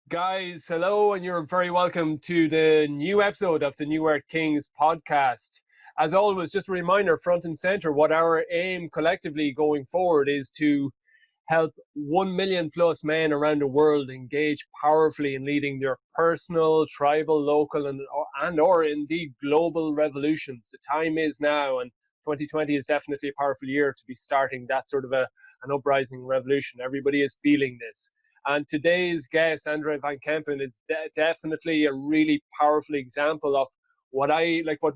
Guys, hello, and you're very welcome to the new episode of the New Earth Kings podcast. As always, just a reminder, front and center, what our aim collectively going forward is to help 1 million plus men around the world engage powerfully in leading their personal, tribal, local, and or indeed global revolutions. The time is now, and 2020 is definitely a powerful year to be starting that sort of an uprising revolution. Everybody is feeling this. And today's guest, Andre van Kempen, is definitely a really powerful example of what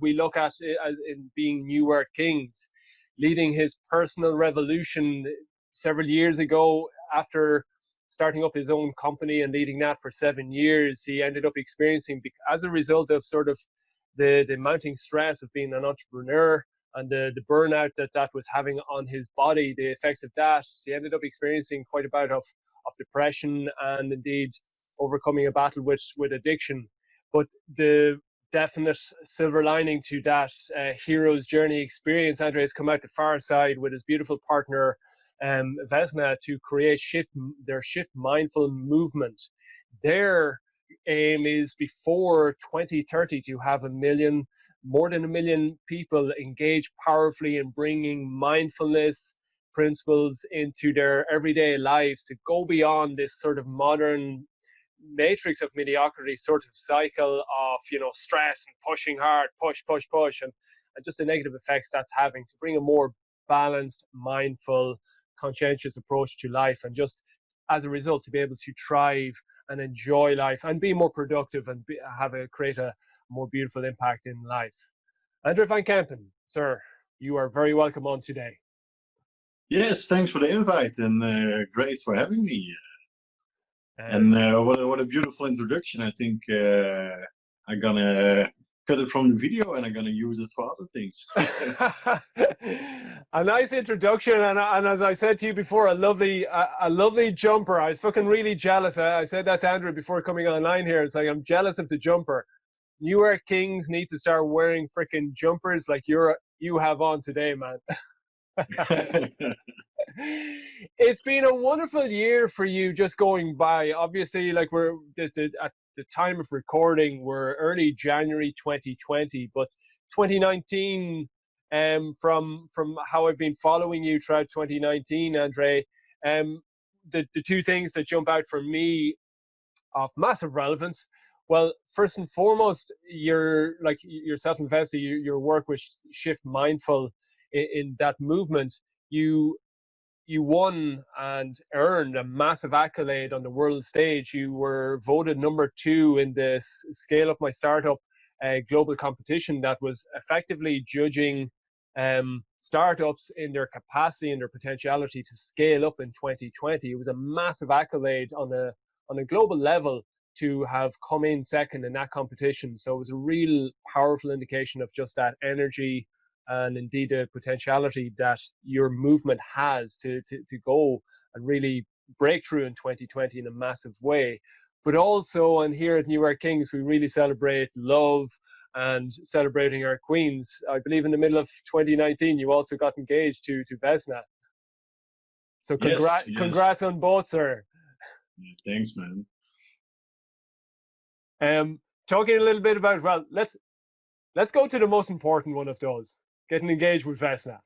we look at as in being New Earth Kings, leading his personal revolution several years ago. After starting up his own company and leading that for 7 years, he ended up experiencing, as a result of sort of the mounting stress of being an entrepreneur and the burnout that was having on his body, the effects of that, he ended up experiencing quite a bout of depression and indeed overcoming a battle with addiction. But the definite silver lining to that hero's journey experience, Andre has come out the far side with his beautiful partner, Vesna, to create their Shift Mindful movement. Their aim is before 2030 to have more than a million people engage powerfully in bringing mindfulness principles into their everyday lives, to go beyond this sort of modern matrix of mediocrity sort of cycle of, stress and pushing hard, push, and just the negative effects that's having, to bring a more balanced, mindful, conscientious approach to life, and just as a result to be able to thrive and enjoy life and be more productive and create a more beautiful impact in life. Andre van Kempen, sir, you are very welcome on today. Yes, thanks for the invite, and great for having me. What a beautiful introduction. I think I'm gonna cut it from the video and I'm gonna use it for other things. A nice introduction, and as I said to you before, a lovely jumper. I was fucking really jealous. I said that to Andrew before coming online here. It's like, I'm jealous of the jumper. New Earth Kings need to start wearing freaking jumpers like you have on today, man. It's been a wonderful year for you just going by. Obviously, like we're at the time of recording, we're early January 2020, but 2019, from how I've been following you throughout 2019, Andre, the two things that jump out for me of massive relevance. Well, first and foremost, you're like yourself and Vesta, your work with Shift Mindful in that movement. You won and earned a massive accolade on the world stage. You were voted #2 in the Scale Up My Startup global competition that was effectively judging startups in their capacity and their potentiality to scale up in 2020. It was a massive accolade on a global level to have come in second in that competition. So it was a real powerful indication of just that energy and indeed the potentiality that your movement has to go and really break through in 2020 in a massive way. But also, and here at New Earth Kings, we really celebrate love and celebrating our queens. I believe in the middle of 2019, you also got engaged to Vesna. So congrats on both, sir. Yeah, thanks, man. Talking a little bit about, well, let's go to the most important one of those, getting engaged with Vesna.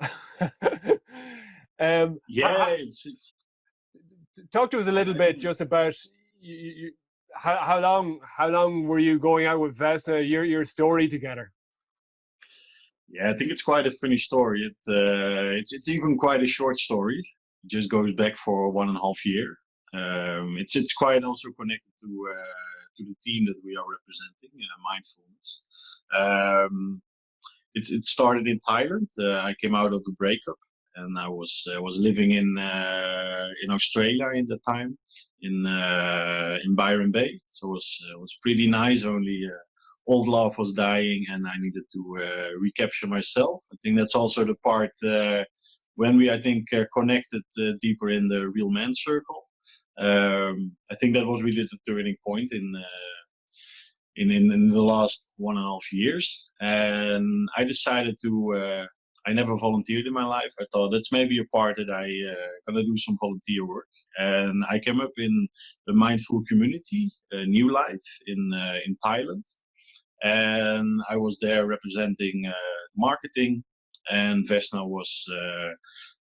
Talk to us a little bit just about how long were you going out with Vesna, your story together? Yeah, I think it's quite a funny story. It's even quite a short story. It just goes back for 1.5 years. It's quite also connected to the team that we are representing, Mindfulness. It started in Thailand. I came out of a breakup, and I was living in Australia in the time, in Byron Bay. So it was pretty nice. Only old love was dying, and I needed to recapture myself. I think that's also the part when we, I think, connected deeper in the real man circle. I think that was really the turning point in the last 1.5 years, and I decided to I never volunteered in my life. I thought that's maybe a part that I gonna do some volunteer work. And I came up in the mindful community, New Life in Thailand, and I was there representing marketing. And Vesna was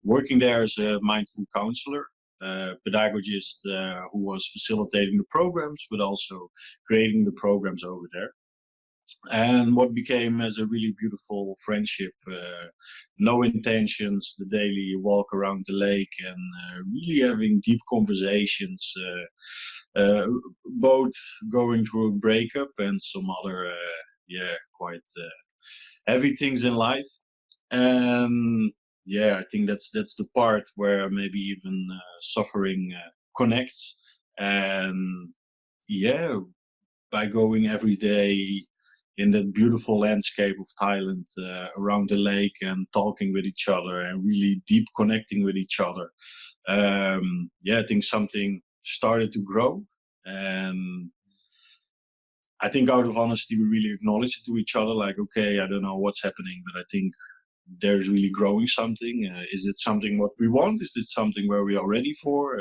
working there as a mindful counselor, pedagogist who was facilitating the programs, but also creating the programs over there. And what became as a really beautiful friendship, no intentions, the daily walk around the lake, and really having deep conversations, both going through a breakup and some other quite heavy things in life. And yeah, I think that's the part where maybe even suffering connects. And yeah, by going every day in that beautiful landscape of Thailand, around the lake, and talking with each other and really deep connecting with each other, I think something started to grow. And I think out of honesty, we really acknowledged it to each other, like, okay, I don't know what's happening, but I think there's really growing something. Is it something what we want? Is it something where we are ready for?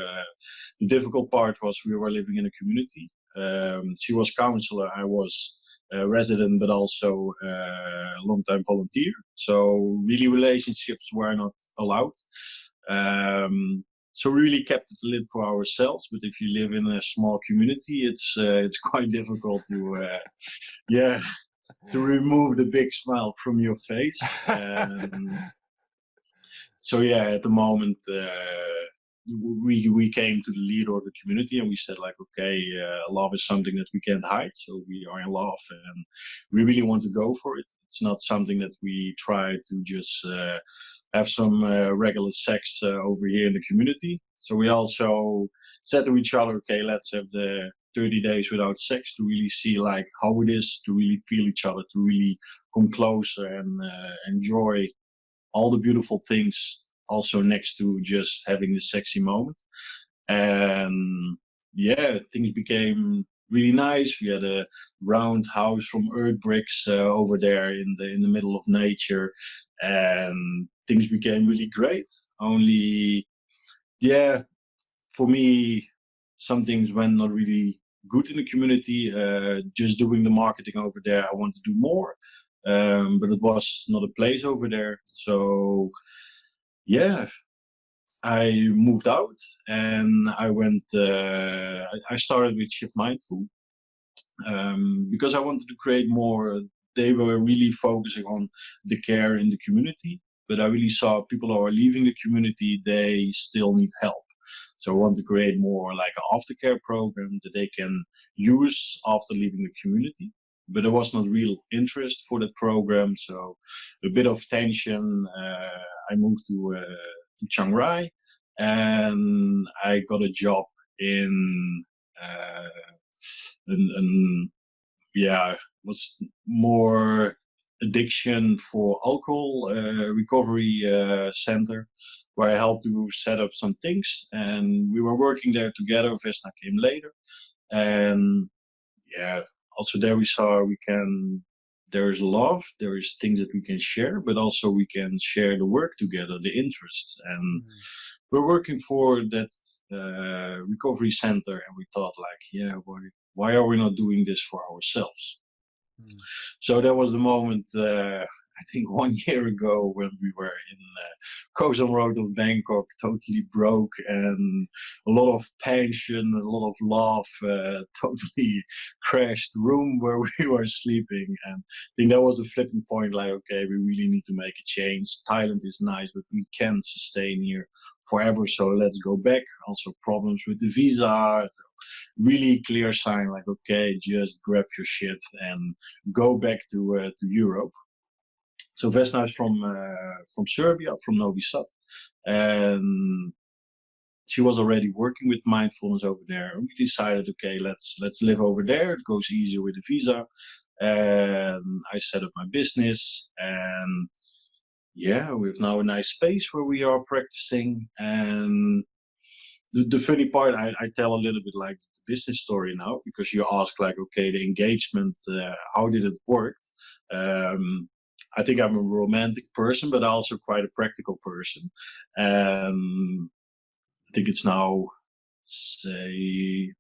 The difficult part was we were living in a community. She was counselor, I was a resident, but also a long-time volunteer. So really relationships were not allowed. So we really kept it a little for ourselves. But if you live in a small community, it's quite difficult to remove the big smile from your face. So yeah, at the moment, we came to the leader of the community, and we said, like, okay, love is something that we can't hide. So we are in love, and we really want to go for it. It's not something that we try to just have some regular sex over here in the community. So we also said to each other, okay, let's have the 30 days without sex to really see like how it is to really feel each other, to really come closer and enjoy all the beautiful things also next to just having the sexy moment. And yeah, things became really nice. We had a round house from earth bricks over there in the middle of nature, and things became really great. Only, yeah, for me, some things went not really good in the community. Just doing the marketing over there, I want to do more, but it was not a place over there. So yeah, I moved out, and I went. I started with Shift Mindful because I wanted to create more. They were really focusing on the care in the community, but I really saw people who are leaving the community, they still need help. So I want to create more like an aftercare program that they can use after leaving the community. But there was not real interest for that program, so a bit of tension. I moved to Chiang Rai, and I got a job in an was more addiction for alcohol recovery center, where I helped to set up some things, and we were working there together. Vesna came later, and yeah, also there we saw there is love, there is things that we can share, but also we can share the work together, the interests, and we're working for that recovery center, and we thought like, yeah, why are we not doing this for ourselves? So that was the moment, I think 1 year ago, when we were in Koh Sam Road of Bangkok, totally broke, and a lot of passion, a lot of love, totally crashed room where we were sleeping. And I think that was the flipping point, like, okay, we really need to make a change. Thailand is nice, but we can't sustain here forever, so let's go back. Also problems with the visa. So really clear sign, like, okay, just grab your shit and go back to Europe. So Vesna is from Serbia, from Novi Sad, and she was already working with mindfulness over there. And we decided, okay, let's live over there. It goes easier with the visa. And I set up my business, and yeah, we have now a nice space where we are practicing. And the funny part, I tell a little bit like the business story now, because you ask like, okay, the engagement, how did it work? I think I'm a romantic person, but also quite a practical person. And I think it's now, say,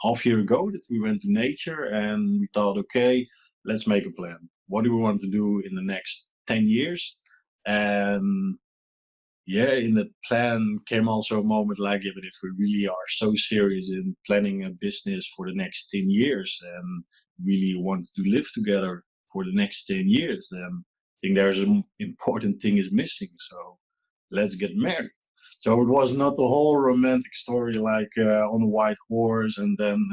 half year ago that we went to nature and we thought, okay, let's make a plan. What do we want to do in the next 10 years? And yeah, in that plan came also a moment like, yeah, but if we really are so serious in planning a business for the next 10 years and really want to live together for the next 10 years, then I think there's an important thing is missing. So let's get married. So it was not the whole romantic story like on a white horse and then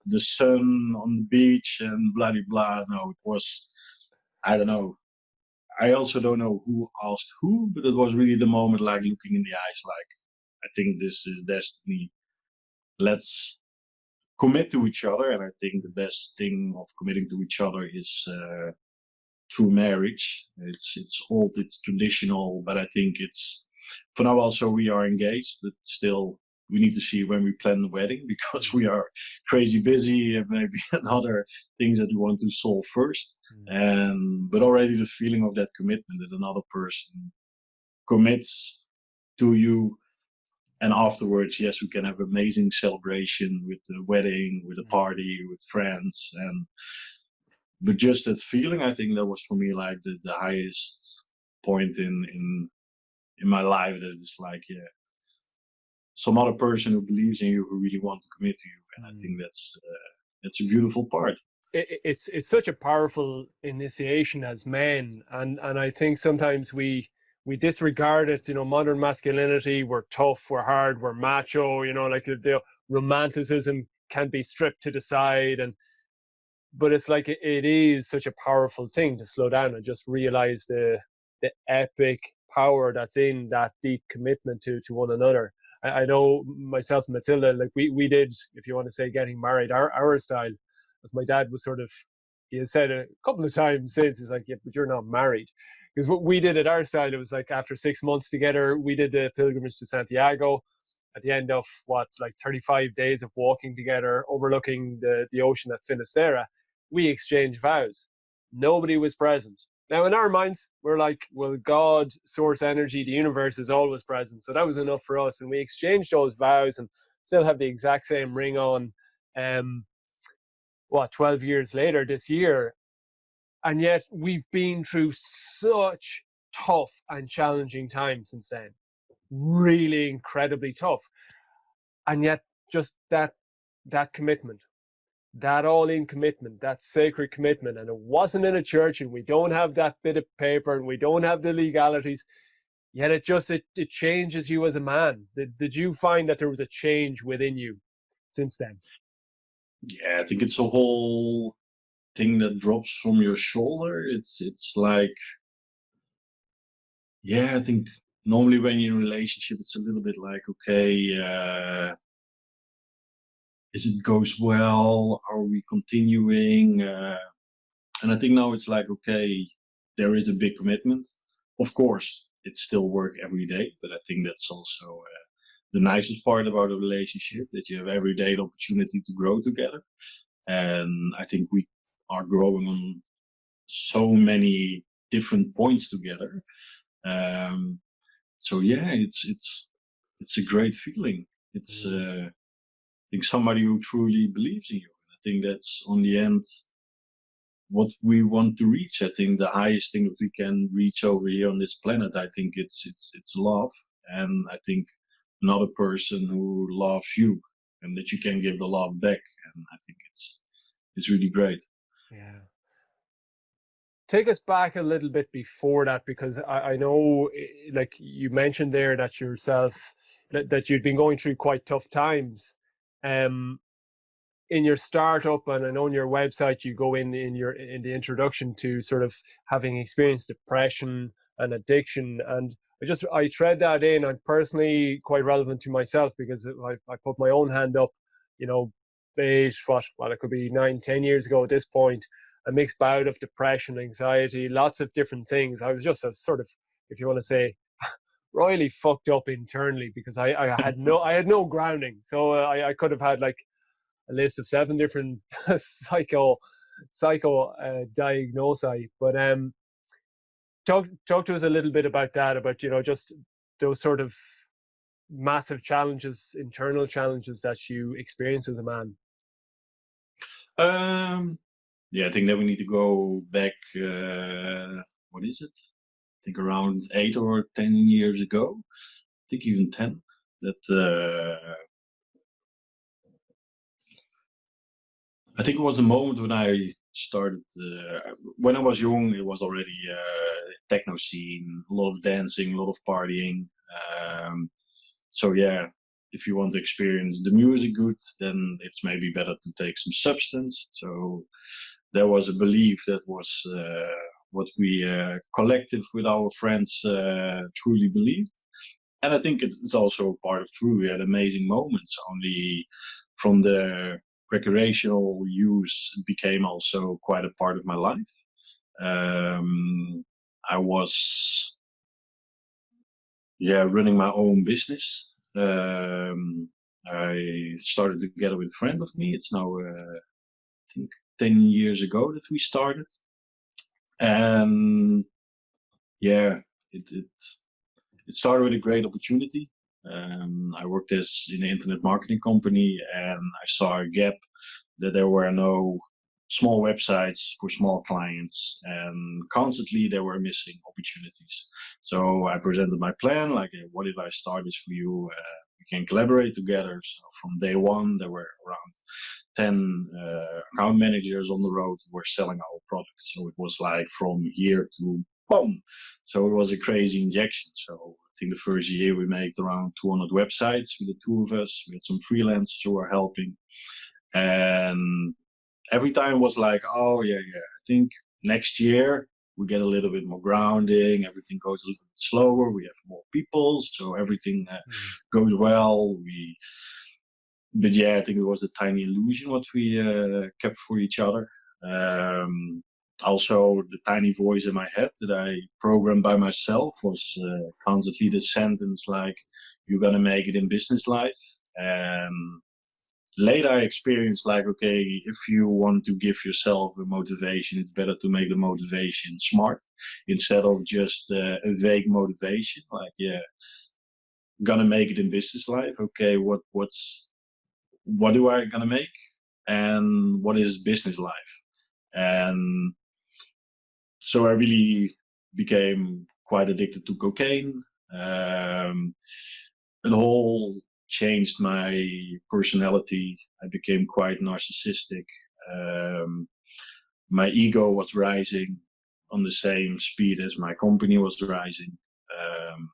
the sun on the beach and blah, blah, blah. No, it was, I don't know, I also don't know who asked who, but it was really the moment like looking in the eyes, like, I think this is destiny. Let's commit to each other. And I think the best thing of committing to each other is through marriage. It's old, it's traditional, but I think it's, for now also we are engaged, but still we need to see when we plan the wedding because we are crazy busy and maybe other things that we want to solve first. And but already the feeling of that commitment that another person commits to you, and afterwards, yes, we can have amazing celebration with the wedding, with a party, with friends, and but just that feeling, I think that was for me like the highest point in my life. That it's like, yeah, some other person who believes in you, who really want to commit to you, and I think that's a beautiful part. It's such a powerful initiation as men, and I think sometimes we disregard it. You know, modern masculinity, we're tough, we're hard, we're macho. You know, like the romanticism can be stripped to the side, and but it's like it is such a powerful thing to slow down and just realize the epic power that's in that deep commitment to one another. I know myself and Matilda, like we did, if you want to say getting married, our style, as my dad was sort of, he has said a couple of times since, he's like, yeah, but you're not married. Because what we did at our style, it was like after 6 months together, we did the pilgrimage to Santiago at the end of what, like 35 days of walking together, overlooking the ocean at Finisterre. We exchanged vows. Nobody was present. Now, in our minds, we're like, well, God, source energy, the universe is always present. So that was enough for us. And we exchanged those vows and still have the exact same ring on, 12 years later this year. And yet we've been through such tough and challenging times since then. Really incredibly tough. And yet just that commitment, that all-in commitment, that sacred commitment, and it wasn't in a church, and we don't have that bit of paper, and we don't have the legalities. Yet it changes you as a man. Did you find that there was a change within you since then? Yeah, I think it's a whole thing that drops from your shoulder. It's like, yeah, I think normally when you're in a relationship, it's a little bit like, okay, is it goes well? Are we continuing? And I think now it's like, okay, there is a big commitment. Of course, it's still work every day, but I think that's also the nicest part about a relationship, that you have every day the opportunity to grow together. And I think we are growing on so many different points together. Um, so yeah, it's a great feeling. It's I think somebody who truly believes in you. I think that's on the end what we want to reach. I think the highest thing that we can reach over here on this planet, I think it's love. And I think another person who loves you and that you can give the love back. And I think it's really great. Yeah. Take us back a little bit before that, because I know, like you mentioned there, that yourself, that you'd been going through quite tough times. Um, in your startup, and I know on your website you go in the introduction to sort of having experienced depression and addiction, and I tread that in. I'm personally quite relevant to myself because I put my own hand up, you know, age what, well, it could be 9-10 years ago at this point, a mixed bout of depression, anxiety, lots of different things. I was just a sort of, if you want to say, royally fucked up internally, because I had no grounding. So I could have had like a list of 7 different psycho diagnoses. But talk to us a little bit about that, about just those sort of massive challenges, internal challenges that you experience as a man. Yeah, I think that we need to go back. What is it? I think around 8 or 10 years ago. I think even 10. That I think it was the moment when I started. When I was young, it was already techno scene, a lot of dancing, a lot of partying. So yeah, if you want to experience the music good, then it's maybe better to take some substance. So there was a belief that was what we collective with our friends truly believed. And I think it's also part of true. We had amazing moments. Only from the recreational use, it became also quite a part of my life. I was, running my own business. I started together with a friend of me. It's now, I think, 10 years ago that we started. And yeah, it started with a great opportunity. I worked in an internet marketing company, and I saw a gap that there were no small websites for small clients, and constantly there were missing opportunities. So I presented my plan, like, what if I start this for you? We can collaborate together. So from day one, there were around 10 account managers on the road who were selling our products. So it was like from here to boom. So it was a crazy injection. So I think the first year we made around 200 websites with the two of us. We had some freelancers who were helping. And every time was like, oh yeah, I think next year we get a little bit more grounding, everything goes a little bit slower, we have more people, so everything goes well. But yeah, I think it was a tiny illusion what we kept for each other. Also, the tiny voice in my head that I programmed by myself was constantly the sentence like, "You're gonna make it in business life." And later I experienced like, okay, if you want to give yourself a motivation, it's better to make the motivation smart instead of just a vague motivation. Like, yeah, gonna make it in business life. Okay, what do I gonna make, and what is business life? And so I really became quite addicted to cocaine. It whole changed my personality. I became quite narcissistic. Um, my ego was rising on the same speed as my company was rising. Um,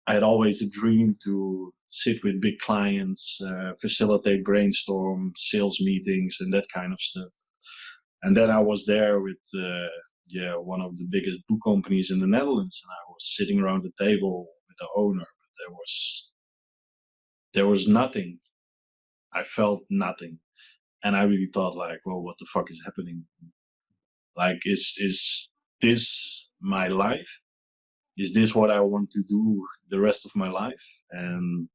I had always a dream to sit with big clients, facilitate brainstorm, sales meetings, and that kind of stuff. And then I was there with one of the biggest book companies in the Netherlands, and I was sitting around the table with the owner. But there was nothing. I felt nothing, and I really thought like, well, what the fuck is happening? Like, is this my life? Is this what I want to do the rest of my life? And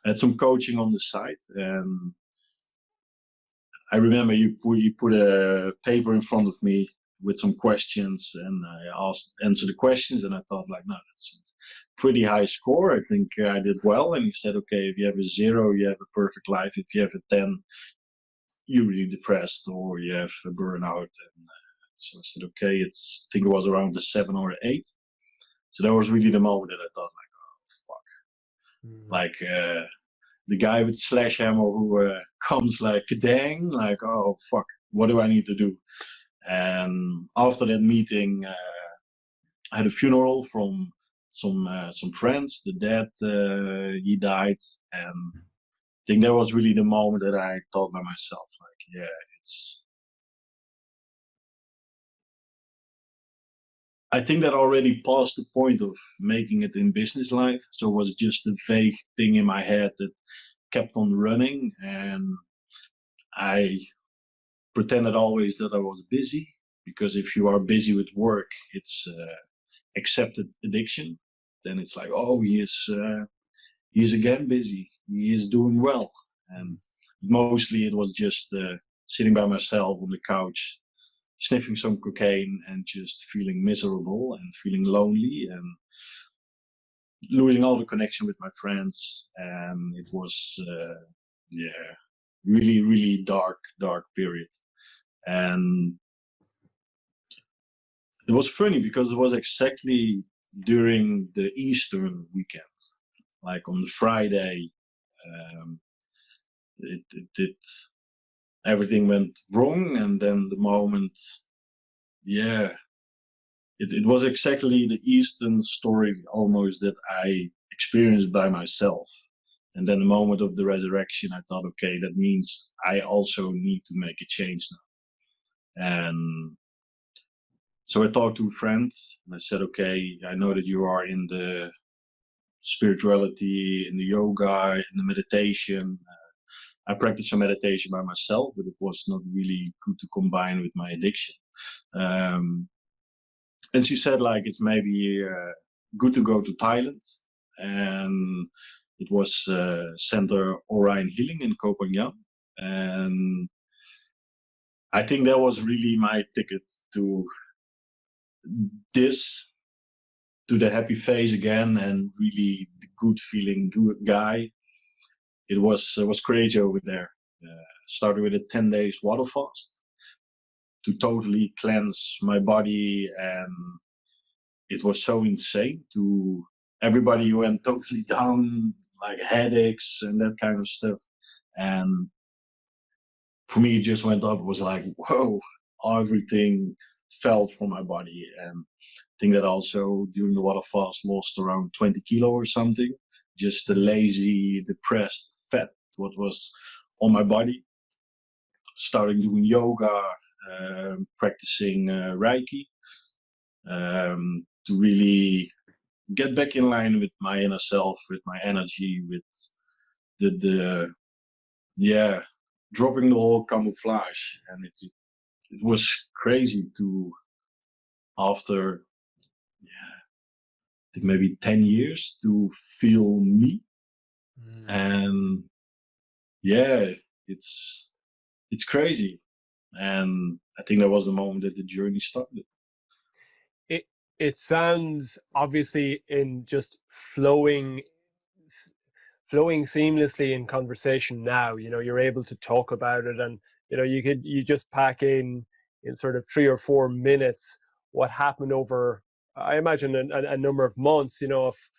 I had some coaching on the side, and I remember you put a paper in front of me with some questions, and I answered the questions, and I thought like, no, that's a pretty high score. I think I did well. And he said, okay, if you have a 0, you have a perfect life. If you have a 10, you're really depressed or you have a burnout. And so I said, okay, I think it was around the 7 or 8. So that was really the moment that I thought like, oh fuck, like the guy with slash hammer who comes like dang, like, oh fuck, what do I need to do? And after that meeting, I had a funeral from some friends. The dad he died, and I think that was really the moment that I thought by myself, like, yeah, I think that already passed the point of making it in business life. So it was just a vague thing in my head that kept on running, and I pretended always that I was busy, because if you are busy with work, it's accepted addiction. Then it's like, oh, he is again busy. He is doing well. And mostly it was just sitting by myself on the couch, sniffing some cocaine and just feeling miserable and feeling lonely and losing all the connection with my friends. And it was, really, really dark period. And it was funny because it was exactly during the Easter weekend, like on the Friday. Um, it everything went wrong, and then the moment, it was exactly the Eastern story almost that I experienced by myself. And then the moment of the resurrection, I thought, okay, that means I also need to make a change now. And so I talked to a friend and I said, okay, I know that you are in the spirituality, in the yoga, in the meditation. I practiced some meditation by myself, but it was not really good to combine with my addiction. And she said, like, it's maybe good to go to Thailand. And it was Center Orion Healing in Koh Phangan. And I think that was really my ticket to this, to the happy face again, and really the good feeling good guy. It was crazy over there. Started with a 10 days water fast to totally cleanse my body, and it was so insane. To everybody went totally down, like headaches and that kind of stuff. And for me, it just went up. It was like, whoa, everything felt from my body. And I think that also during the water fast lost around 20 kilo or something. Just the lazy, depressed fat, what was on my body. Starting doing yoga, practicing Reiki, to really get back in line with my inner self, with my energy, with the dropping the whole camouflage. And it was crazy to, after I think maybe 10 years, to feel me. And it's crazy. And I think that was the moment that the journey started. It sounds obviously in just flowing seamlessly in conversation now. You're able to talk about it, and you just pack in sort of 3 or 4 minutes what happened over, I imagine, a number of months. If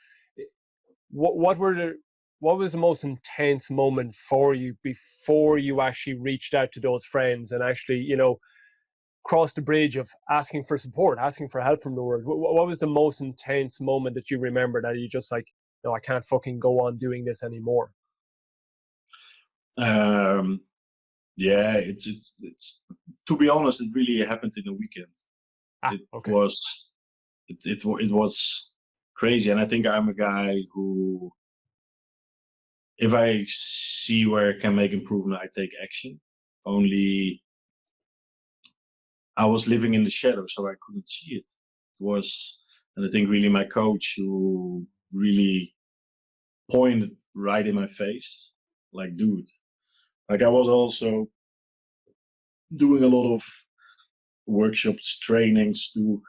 what were the what was the most intense moment for you before you actually reached out to those friends and actually crossed the bridge of asking for support, asking for help from the world? What was the most intense moment that you remember that you just like, no, I can't fucking go on doing this anymore? It's to be honest, it really happened in a weekend. Okay. It was crazy. And I think I'm a guy who, if I see where I can make improvement, I take action. Only I was living in the shadow, so I couldn't see it. And I think really my coach, who really pointed right in my face, like, dude, like, I was also doing a lot of workshops, trainings to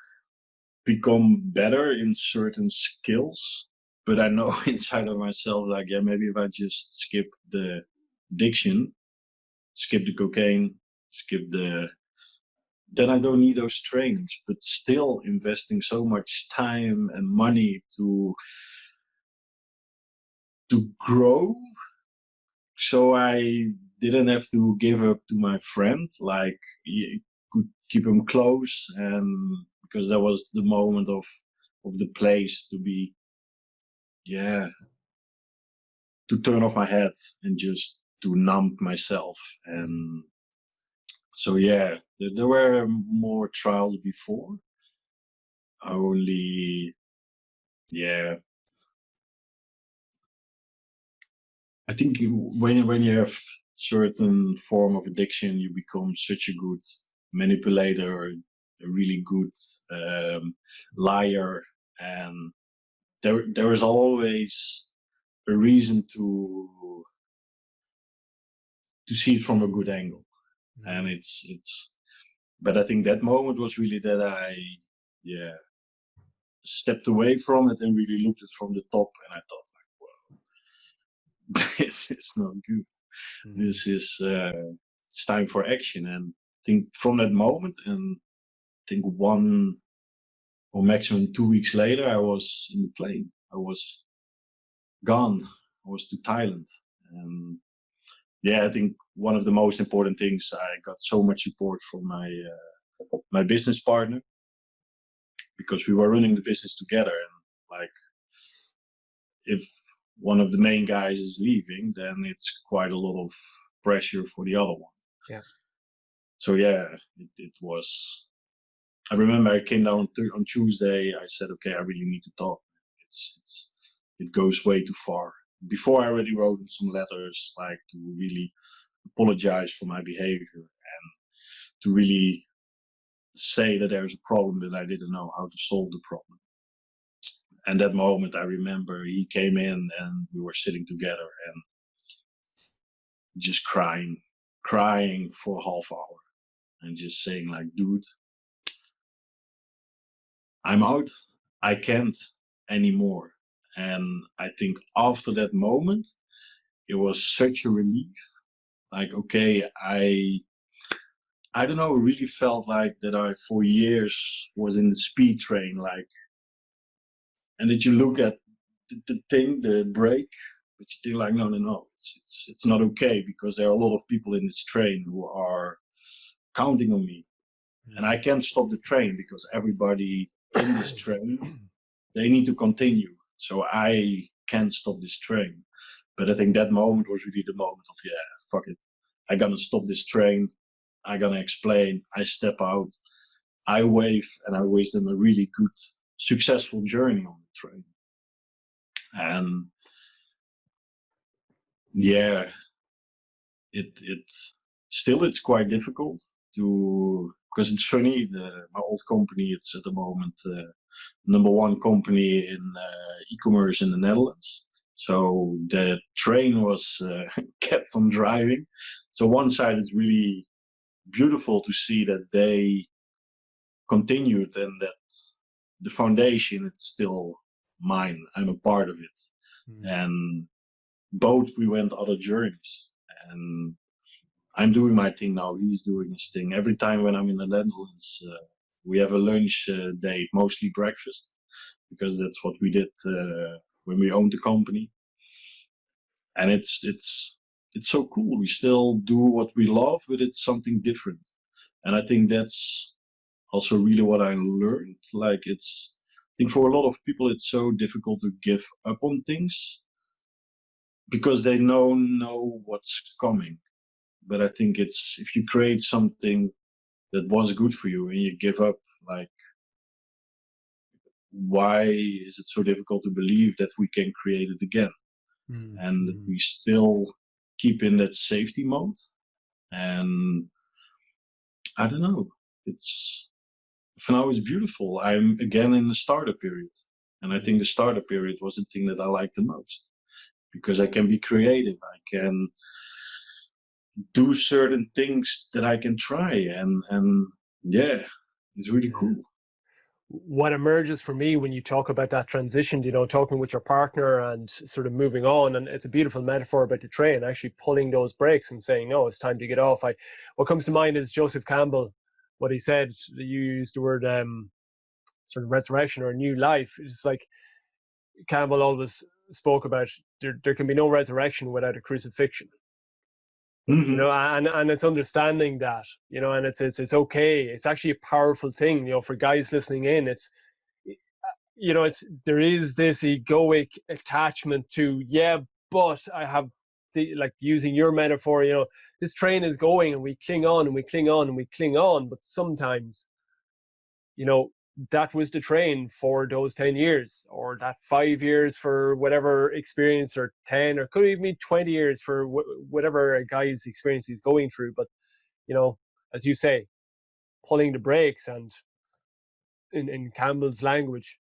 become better in certain skills. But I know inside of myself, like, maybe if I just skip the addiction, skip the cocaine, then I don't need those trainings. But still investing so much time and money to grow, so I didn't have to give up to my friend, like, could keep him close. And because that was the moment of the place to be, to turn off my head and just to numb myself. And so there were more trials before. Only I think when you have certain form of addiction, you become such a good manipulator, a really good liar, and there is always a reason to see it from a good angle. And it's But I think that moment was really that I stepped away from it and really looked at it from the top, and I thought like, well, this is not good. This is it's time for action. And I think from that moment, and I think 1 or maximum 2 weeks later, I was in the plane. I was gone. I was to Thailand. And I think one of the most important things, I got so much support from my business partner, because we were running the business together. And like, if one of the main guys is leaving, then it's quite a lot of pressure for the other one. Yeah. So it was. I remember I came down on Tuesday. I said, okay, I really need to talk. It goes way too far. Before, I already wrote some letters, like, to really apologize for my behavior and to really say that there's a problem, that I didn't know how to solve the problem. And that moment, I remember he came in and we were sitting together and just crying for a half hour and just saying like, dude, I'm out. I can't anymore. And I think after that moment, it was such a relief. Like, okay, I don't know, it really felt like that I for years was in the speed train, like, and that you look at the thing, the brake, but you think like, no, it's not okay, because there are a lot of people in this train who are counting on me, and I can't stop the train because everybody in this train, they need to continue. So I can't stop this train. But I think that moment was really the moment of, fuck it. I'm gonna stop this train. I'm gonna explain. I step out. I wave, and I wish them a really good, successful journey on the train. And it still, it's quite difficult to, because it's funny. My old company, it's at the moment #1 company in e-commerce in the Netherlands. So the train was kept on driving. So one side, it's really beautiful to see that they continued, and that the foundation, it's still mine. I'm a part of it. And both, we went other journeys. And I'm doing my thing now. He's doing his thing. Every time when I'm in the Netherlands, we have a lunch date, mostly breakfast, because that's what we did when we owned the company. And it's so cool. We still do what we love, but it's something different. And I think that's also really what I learned. Like, I think for a lot of people, it's so difficult to give up on things because they know what's coming. But I think it's, if you create something that was good for you and you give up, like, why is it so difficult to believe that we can create it again? And that we still keep in that safety mode. And I don't know, for now it's beautiful. I'm again in the startup period. And I think the startup period was the thing that I liked the most, because I can be creative. I can do certain things that I can try, and it's really cool. What emerges for me when you talk about that transition, talking with your partner and sort of moving on, and it's a beautiful metaphor about the train, actually pulling those brakes and saying, no, it's time to get off. What comes to mind is Joseph Campbell, what he said. You used the word sort of resurrection or new life. It's like Campbell always spoke about, there can be no resurrection without a crucifixion. Mm-hmm. And it's understanding that, and it's okay. It's actually a powerful thing, for guys listening in. It's, there is this egoic attachment to, but I have like using your metaphor, this train is going and we cling on and we cling on and we cling on, but sometimes, that was the train for those 10 years, or that 5 years for whatever experience, or 10, or could even be 20 years for whatever a guy's experience he's going through. But, as you say, pulling the brakes, and in Campbell's language,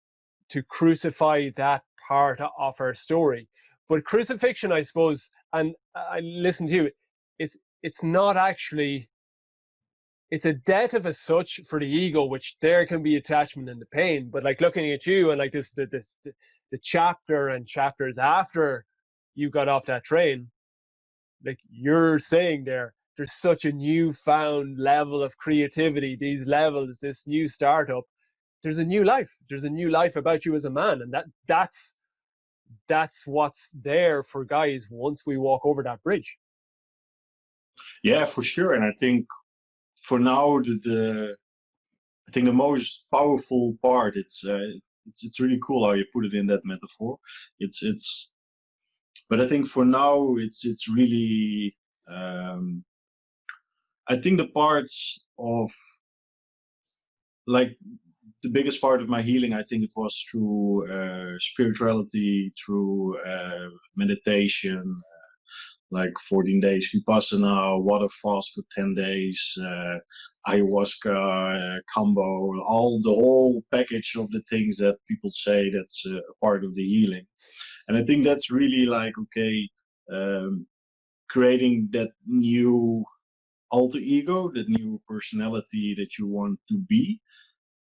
to crucify that part of our story. But crucifixion, I suppose, and I listen to you, it's not actually it's a death of a such for the ego, which there can be attachment and the pain. But like looking at you and like the chapter and chapters after you got off that train, like you're saying there's such a newfound level of creativity, these levels, this new startup. There's a new life. There's a new life about you as a man, and that's what's there for guys once we walk over that bridge. Yeah, for sure. And I think for now, I think the most powerful part, it's really cool how you put it in that metaphor. It's but I think for now it's really I think the parts of, like, the biggest part of my healing, I think it was through spirituality, through meditation, like 14 days Vipassana, water fast for 10 days, ayahuasca, combo, the whole package of the things that people say that's a part of the healing. And I think that's really like, okay, creating that new alter ego, that new personality that you want to be.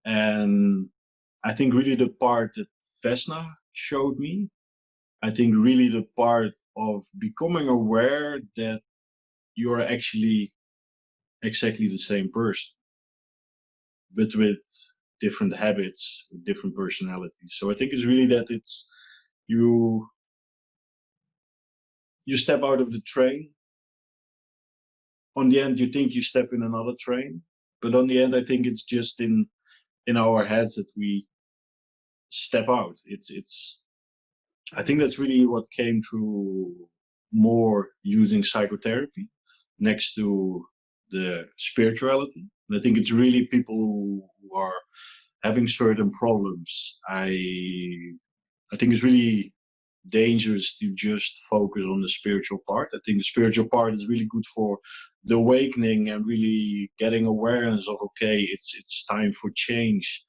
And I think really the part that Vesna showed me, I think really the part of becoming aware that you're actually exactly the same person, but with different habits, with different personalities. So I think it's really that it's you step out of the train. On the end, you think you step in another train, but on the end, I think it's just in our heads that we step out. It's I think that's really what came through more using psychotherapy next to the spirituality. And I think it's really people who are having certain problems. I think it's really dangerous to just focus on the spiritual part. I think the spiritual part is really good for the awakening and really getting awareness of, okay, it's time for change.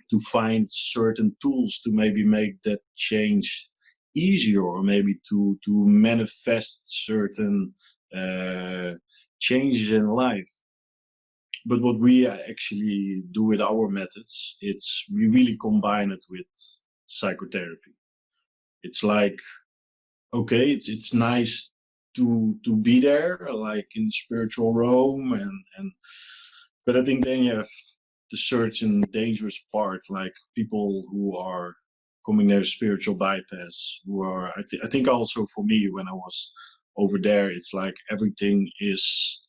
To find certain tools to maybe make that change easier, or maybe to manifest certain changes in life. But what we actually do with our methods, it's we really combine it with psychotherapy. It's like, okay, it's nice to be there, like in the spiritual realm, and but I think then you have the certain dangerous part, like people who are coming their spiritual bypass, who are, I think also for me when I was over there, it's like everything is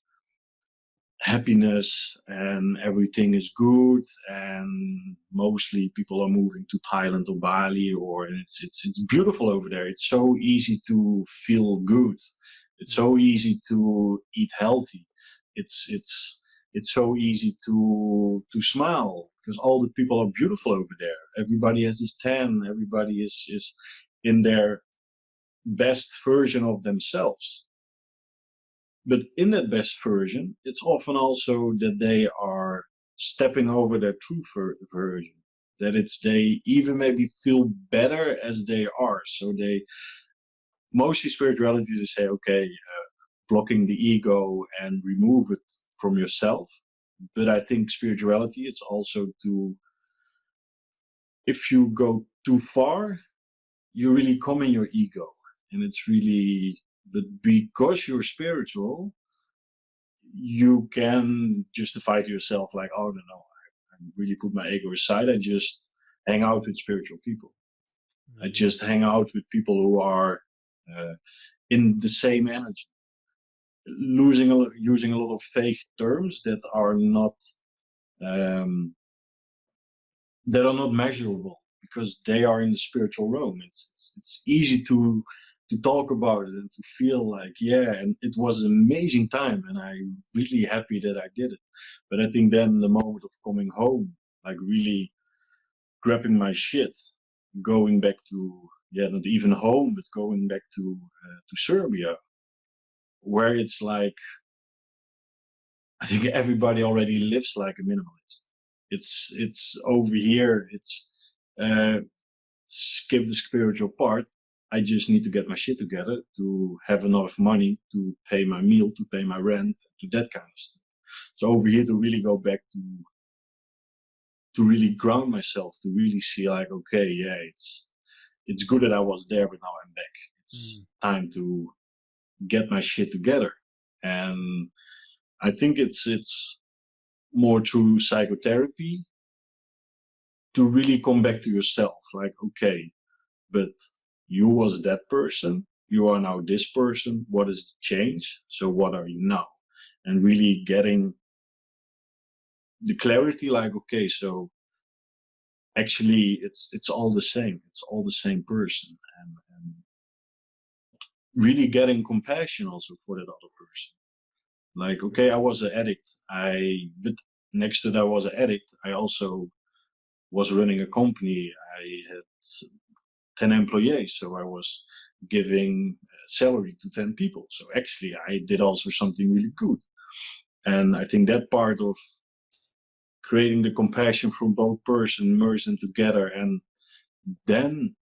happiness and everything is good, and mostly people are moving to Thailand or Bali, or it's beautiful over there. It's so easy to feel good. It's so easy to eat healthy. It's so easy to smile because all the people are beautiful over there. Everybody has this tan. Everybody is in their best version of themselves. But in that best version, it's often also that they are stepping over their true version. That it's they even maybe feel better as they are. So they mostly spirituality they say, okay, blocking the ego and remove it from yourself. But I think spirituality, it's also to, if you go too far, you really come in your ego. And it's really, but because you're spiritual, you can justify to yourself like, oh no, I really put my ego aside. I just hang out with spiritual people. Mm-hmm. I just hang out with people who are in the same energy. Using a lot of fake terms that are not measurable because they are in the spiritual realm. It's easy to talk about it and to feel like, yeah, and it was an amazing time and I'm really happy that I did it. But I think then the moment of coming home, like really grabbing my shit, going back to, not even home, but going back to Serbia, where it's like, I think everybody already lives like a minimalist. It's over here. It's skip the spiritual part. I just need to get my shit together to have enough money to pay my meal, to pay my rent, to that kind of stuff. So over here to really go back to really ground myself, to really see like, okay, yeah, it's good that I was there, but now I'm back. It's time to get my shit together. And I think it's more through psychotherapy to really come back to yourself. Like, okay, but you was that person, you are now this person. What is the change? So what are you now? And really getting the clarity, like, okay, so actually it's all the same. It's all the same person. And really getting compassion also for that other person. Like, okay, I was an addict. But next to that I was an addict, I also was running a company. I had 10 employees, so I was giving salary to 10 people. So actually I did also something really good. And I think that part of creating the compassion from both person, merge them together, and then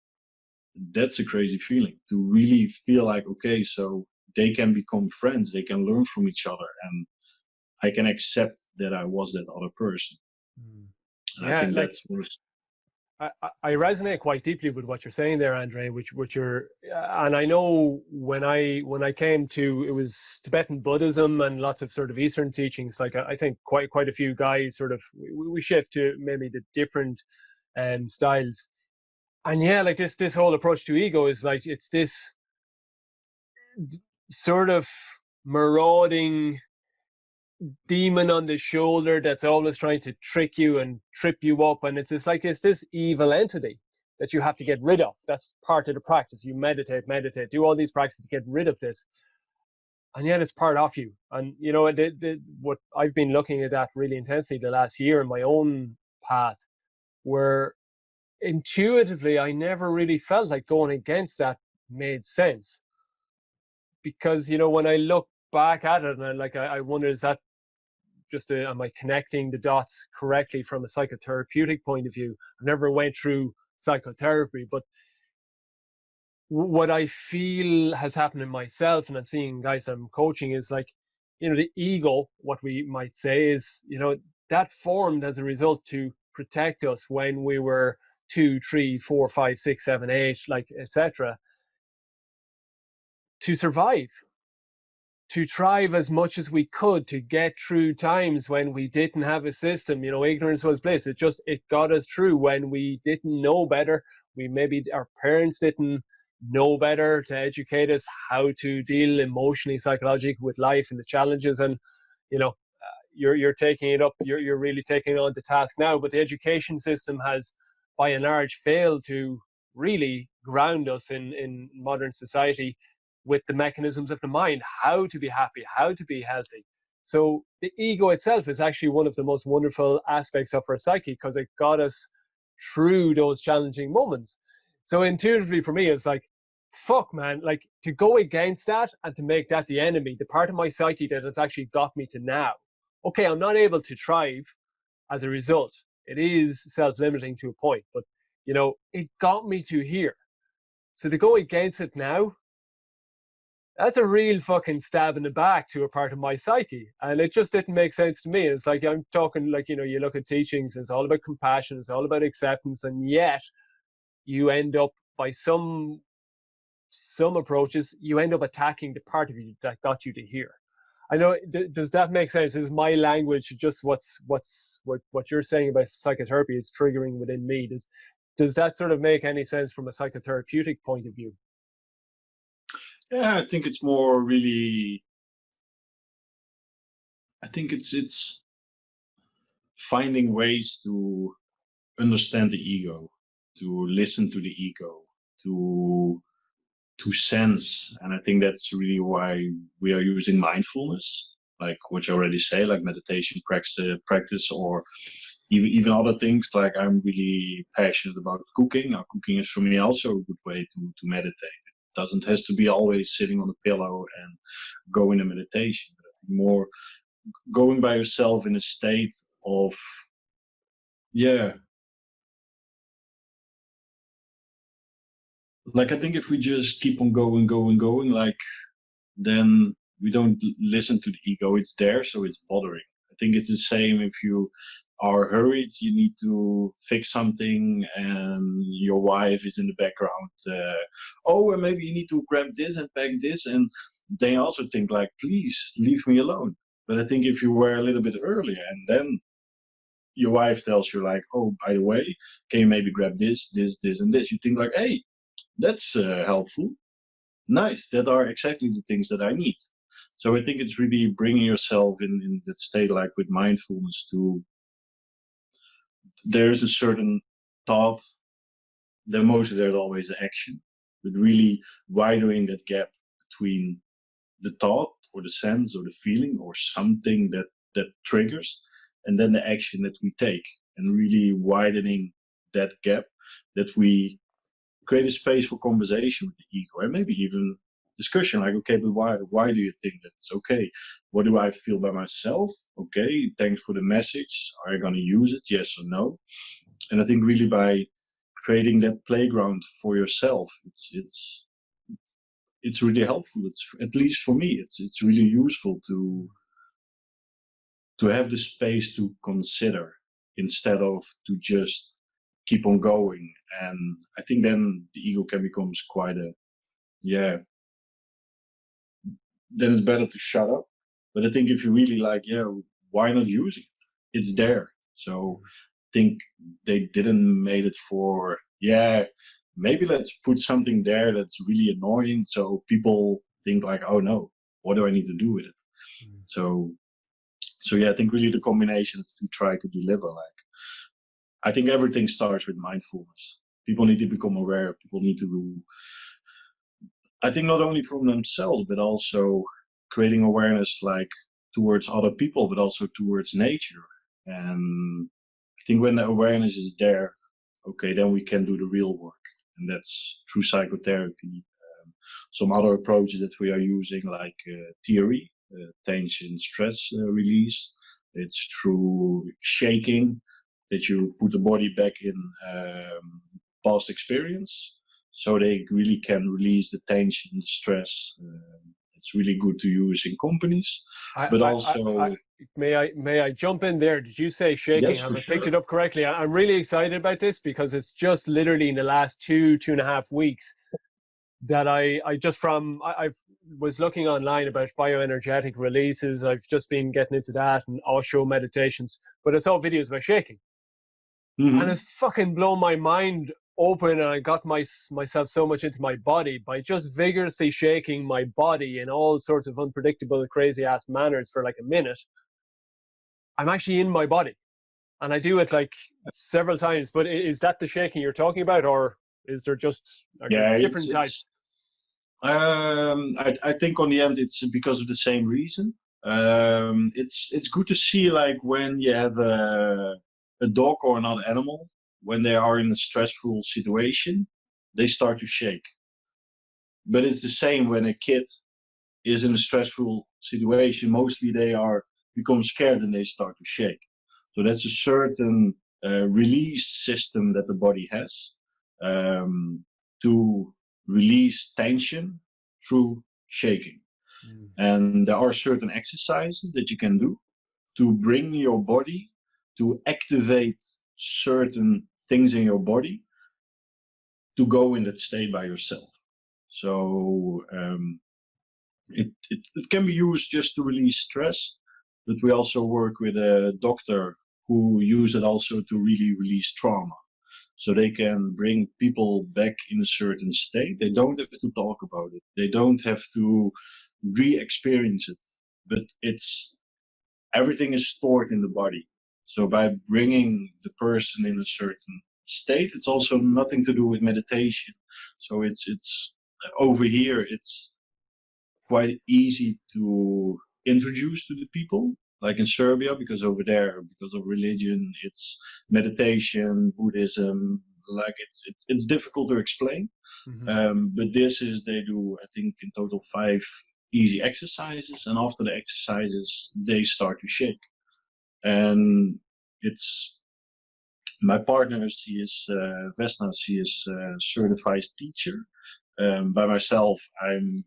that's a crazy feeling to really feel like, okay, so they can become friends, they can learn from each other, and I can accept that I was that other person. And I Yeah, think like that's worth. I resonate quite deeply with what you're saying there, Andre. Which you're, and I know when I came to, it was Tibetan Buddhism and lots of sort of Eastern teachings. Like I think quite a few guys sort of we shift to maybe the different styles. And yeah, like this whole approach to ego is like it's this sort of marauding demon on the shoulder that's always trying to trick you and trip you up, and it's this evil entity that you have to get rid of. That's part of the practice. You meditate, do all these practices to get rid of this, and yet it's part of you. And you know what I've been looking at that really intensely the last year in my own path, where intuitively I never really felt like going against that made sense, because you know when I look back at it, and I wonder, is that just am I connecting the dots correctly from a psychotherapeutic point of view? I never went through psychotherapy, but what I feel has happened in myself, and I'm seeing guys I'm coaching, is like, you know, the ego, what we might say is, you know, that formed as a result to protect us when we were 2, 3, 4, 5, 6, 7, 8, like etc., to survive, to thrive as much as we could, to get through times when we didn't have a system. You know, ignorance was bliss. It got us through when we didn't know better. We maybe our parents didn't know better to educate us how to deal emotionally, psychologically with life and the challenges. And you know, you're taking it up. You're really taking on the task now. But the education system has, by and large, failed to really ground us in modern society with the mechanisms of the mind, how to be happy, how to be healthy. So the ego itself is actually one of the most wonderful aspects of our psyche, because it got us through those challenging moments. So intuitively for me, it's like, fuck, man, like to go against that and to make that the enemy, the part of my psyche that has actually got me to now. Okay, I'm not able to thrive as a result. It is self-limiting to a point, but you know, it got me to here. So to go against it now, that's a real fucking stab in the back to a part of my psyche. And it just didn't make sense to me. It's like, I'm talking like, you know, you look at teachings, it's all about compassion, it's all about acceptance, and yet you end up, by some approaches, you end up attacking the part of you that got you to here. I know. Does that make sense? Is my language just what you're saying about psychotherapy is triggering within me? Does that sort of make any sense from a psychotherapeutic point of view? Yeah, I think it's more really. I think it's finding ways to understand the ego, to listen to the ego, to to sense. And I think that's really why we are using mindfulness, like what you already say, like meditation practice, or even other things. Like I'm really passionate about cooking. Now cooking is for me also a good way to meditate. It doesn't has to be always sitting on a pillow and go in a meditation, but I think more going by yourself in a state of, yeah, like I think if we just keep on going, like then we don't listen to the ego. It's there, so it's bothering. I think it's the same if you are hurried, you need to fix something, and your wife is in the background. Oh, and maybe you need to grab this and pack this, and they also think like, please leave me alone. But I think if you were a little bit earlier, and then your wife tells you like, oh, by the way, can you maybe grab this, and this? You think like, hey, that's helpful. Nice. That are exactly the things that I need. So I think it's really bringing yourself in that state, like with mindfulness, to there's a certain thought, then mostly there's always an action, but really widening that gap between the thought or the sense or the feeling or something that triggers, and then the action that we take, and really widening that gap, that we create a space for conversation with the ego, and maybe even discussion like, okay, but why do you think that's okay? What do I feel by myself? Okay, thanks for the message. Are you going to use it, yes or no? And I think really by creating that playground for yourself, it's really helpful. It's, at least for me, it's really useful to have the space to consider instead of to just keep on going. And I think then the ego can becomes quite a, yeah, then it's better to shut up. But I think if you really like, yeah, why not use it? It's there. So I think they didn't made it for, yeah, maybe let's put something there that's really annoying, so people think like, oh no, what do I need to do with it? So yeah, I think really the combination to try to deliver, like, I think everything starts with mindfulness. People need to become aware. People need to do, I think, not only from themselves, but also creating awareness like towards other people, but also towards nature. And I think when the awareness is there, okay, then we can do the real work. And that's through psychotherapy. Some other approaches that we are using, like theory, tension, stress release. It's through shaking, that you put the body back in past experience, so they really can release the tension, the stress. It's really good to use in companies, but I also, may I jump in there? Did you say yes, shaking? Have for I picked it sure. up correctly? I'm really excited about this because it's just literally in the last two and a half weeks that I just from I was looking online about bioenergetic releases. I've just been getting into that and Osho meditations, but I saw videos about shaking, and Hmm. it's fucking blown my mind open. And I got myself so much into my body by just vigorously shaking my body in all sorts of unpredictable, crazy ass manners for like a minute. I'm actually in my body, and I do it like several times. But is that the shaking you're talking about, or are there Yeah, different it's types? I think on the end it's because of the same reason. It's good to see like when you have a dog or another animal, when they are in a stressful situation, they start to shake. But it's the same when a kid is in a stressful situation. Mostly they are become scared and they start to shake. So that's a certain release system that the body has, to release tension through shaking. Mm. And there are certain exercises that you can do to bring your body to activate certain things in your body to go in that state by yourself. So it can be used just to release stress, but we also work with a doctor who use it also to really release trauma. So they can bring people back in a certain state. They don't have to talk about it. They don't have to re-experience it. But it's everything is stored in the body. So by bringing the person in a certain state, it's also nothing to do with meditation. So it's over here. It's quite easy to introduce to the people, like in Serbia, because over there, because of religion, it's meditation, Buddhism, like it's difficult to explain. Mm-hmm. But this is, they do, I think, in total 5 easy exercises, and after the exercises, they start to shake. And it's My partner, she is Vesna. She is a certified teacher. By myself, I'm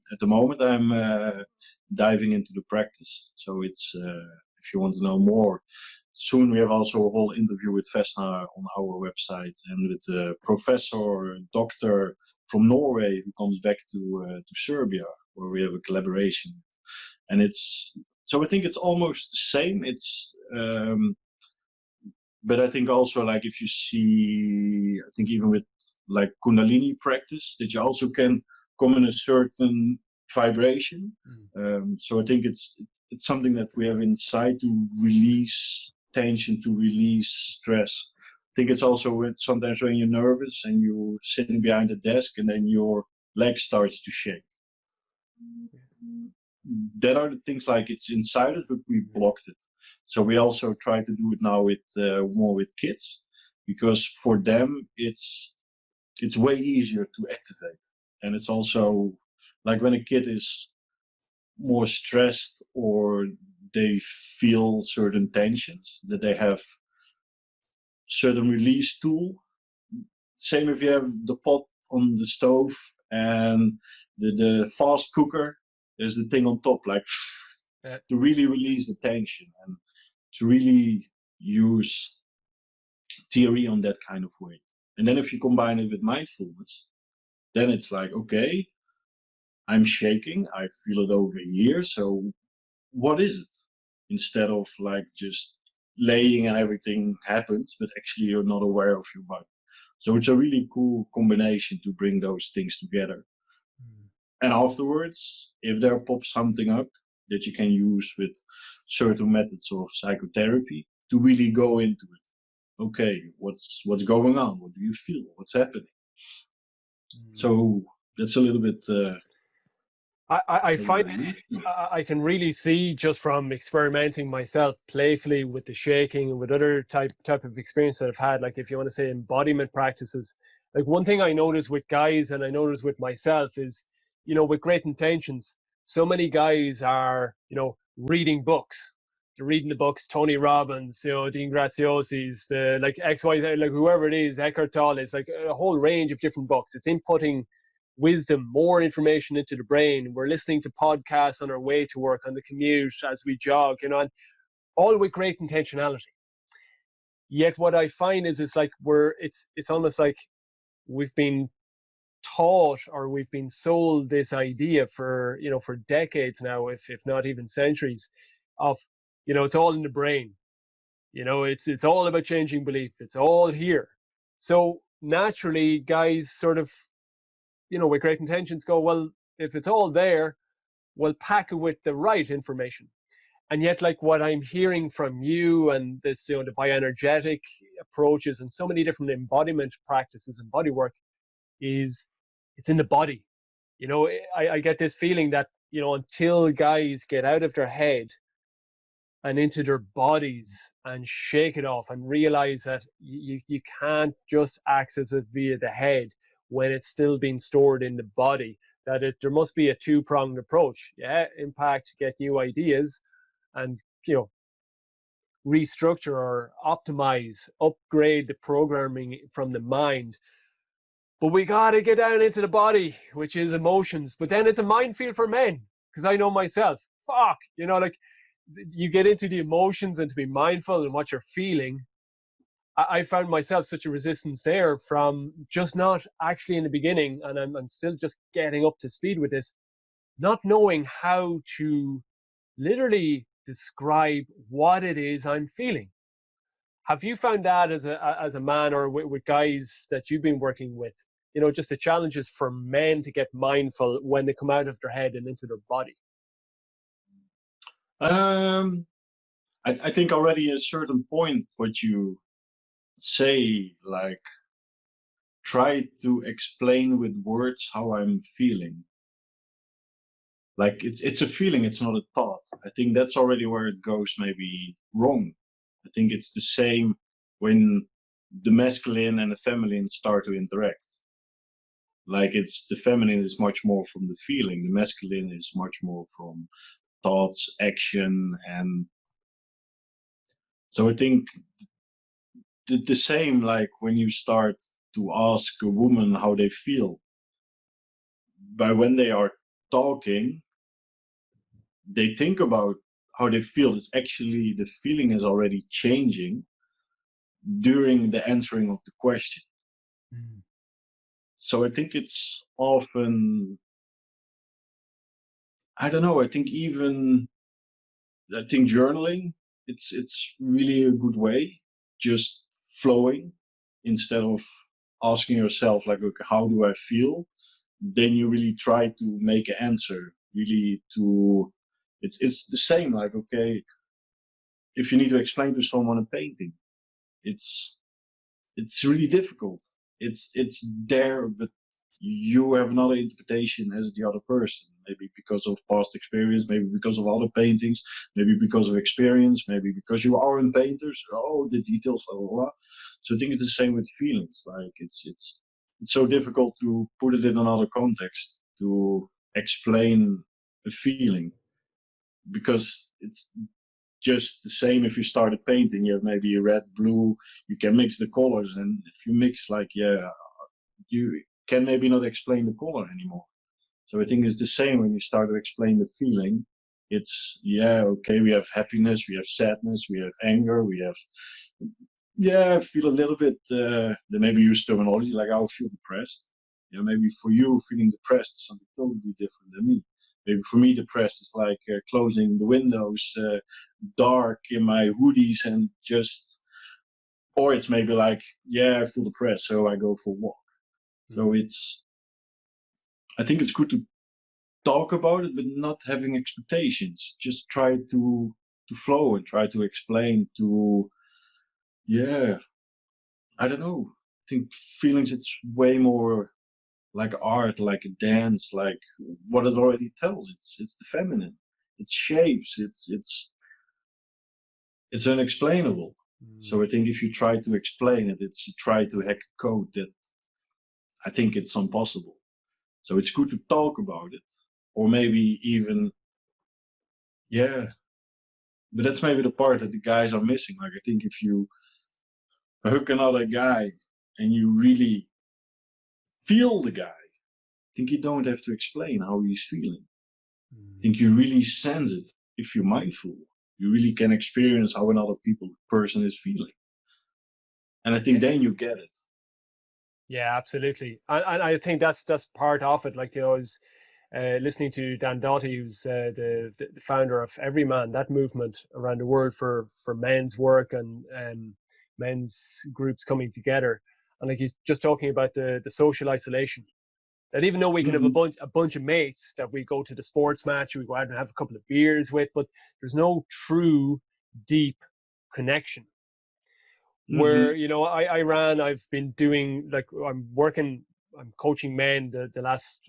diving into the practice. So it's if you want to know more, soon we have also a whole interview with Vesna on our website, and with the professor, doctor from Norway who comes back to Serbia, where we have a collaboration. And it's so I think it's almost the same. It's but I think also, like, if you see, I think even with like Kundalini practice, that you also can come in a certain vibration. So I think it's something that we have inside to release tension, to release stress. I think it's also sometimes when you're nervous and you're sitting behind a desk and then your leg starts to shake. That are the things, like, it's inside us, but we blocked it. So we also try to do it now with more with kids, because for them it's way easier to activate. And it's also like when a kid is more stressed or they feel certain tensions, that they have certain release tool. Same if you have the pot on the stove and the fast cooker, there's the thing on top, like to really release the tension and to really use theory on that kind of way. And then if you combine it with mindfulness, then it's like, okay, I'm shaking, I feel it over here, so what is it? Instead of like just laying and everything happens, but actually you're not aware of your body. So it's a really cool combination to bring those things together. And afterwards, if there pops something up that you can use with certain methods of psychotherapy to really go into it. Okay, what's going on? What do you feel? What's happening? So that's a little bit. I find I can really see, just from experimenting myself playfully with the shaking and with other type of experience that I've had, like if you want to say embodiment practices, like one thing I notice with guys and I notice with myself is, with great intentions, so many guys are, reading books. They're reading the books, Tony Robbins, Dean Graziosi's, like XYZ, like whoever it is, Eckhart Tolle, it's like a whole range of different books. It's inputting wisdom, more information into the brain. We're listening to podcasts on our way to work, on the commute, as we jog, and all with great intentionality. Yet what I find is it's like it's almost like we've been taught, or we've been sold this idea for decades now, if not even centuries, of it's all in the brain. It's all about changing belief. It's all here. So naturally, guys sort of with great intentions go, well, if it's all there, we'll pack it with the right information. And yet, like what I'm hearing from you and this, the bioenergetic approaches and so many different embodiment practices and body work, is it's in the body. I get this feeling that, until guys get out of their head and into their bodies and shake it off and realize that you can't just access it via the head when it's still being stored in the body, that there must be a two-pronged approach. Impact, get new ideas, and restructure or optimize, upgrade the programming from the mind. But we got to get down into the body, which is emotions. But then it's a minefield for men, because I know myself. Fuck, like you get into the emotions and to be mindful in what you're feeling. I found myself such a resistance there from just not actually in the beginning, and I'm still just getting up to speed with this, not knowing how to literally describe what it is I'm feeling. Have you found that as a man, or with guys that you've been working with, just the challenges for men to get mindful when they come out of their head and into their body? I think already a certain point what you say, like, try to explain with words how I'm feeling. Like it's a feeling, it's not a thought. I think that's already where it goes maybe wrong. I think it's the same when the masculine and the feminine start to interact. Like it's the feminine is much more from the feeling, the masculine is much more from thoughts, action, and so I think the same like when you start to ask a woman how they feel. By when they are talking, they think about how they feel. It's actually the feeling is already changing during the answering of the question. Mm. So I think it's often, I don't know, I think journaling, it's really a good way, just flowing instead of asking yourself like, okay, how do I feel? Then you really try to make an answer, really to, it's the same, like, okay, if you need to explain to someone a painting, it's it's really difficult. It's there, but you have another interpretation as the other person. Maybe because of past experience, maybe because of other paintings, maybe because of experience, maybe because you aren't painters. Oh, the details, blah blah blah. So I think it's the same with feelings. Like it's so difficult to put it in another context to explain a feeling because it's just the same if you started painting. You have maybe a red, blue, you can mix the colors, and if you mix, like, yeah, you can maybe not explain the color anymore. So I think it's the same when you start to explain the feeling. It's, yeah, okay, we have happiness, we have sadness, we have anger, we have, yeah, I feel a little bit, they maybe use terminology like, I feel depressed. You know, maybe for you, feeling depressed is something totally different than me. Maybe for me, depressed is like closing the windows, dark in my hoodies, and just, or it's maybe like, yeah, I feel depressed, so I go for a walk. So I think it's good to talk about it, but not having expectations. Just try to flow and try to explain to, yeah, I don't know. I think feelings, it's way more like art, like a dance, like what it already tells. It's the feminine. It shapes. It's unexplainable. So I think if you try to explain it, it's you try to hack a code that I think it's impossible. So it's good to talk about it, or maybe even, yeah. But that's maybe the part that the guys are missing. Like I think if you hook another guy and you really feel the guy, I think you don't have to explain how he's feeling. I think you really sense it if you're mindful. You really can experience how another person is feeling. And I think then you get it. Yeah, absolutely. And I think that's part of it. Like, you know, I was listening to Dan Doughty, who's the founder of Everyman, that movement around the world for men's work and men's groups coming together. And like he's just talking about the social isolation. That even though we can have Mm-hmm. a bunch of mates that we go to the sports match, we go out and have a couple of beers with, but there's no true deep connection. Where, Mm-hmm. you know, I've been doing, like, I'm coaching men the last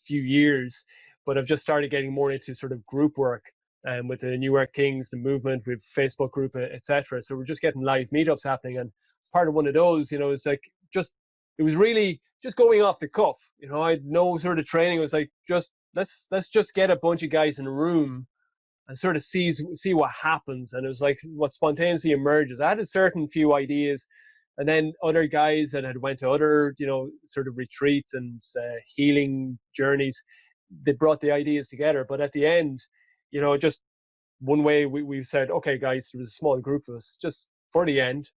few years, but I've just started getting more into sort of group work, and with the New York Kings, the movement, with Facebook group, etc. So we're just getting live meetups happening, and it's part of one of those. You know, it's like just it was really just going off the cuff. You know, I had no sort of training. It was like, just let's just get a bunch of guys in a room and sort of see what happens. And it was like what spontaneously emerges. I had a certain few ideas, and then other guys that had went to other, you know, sort of retreats and healing journeys, they brought the ideas together. But at the end, you know, just one way we said, okay, guys, there was a small group of us, just for the end,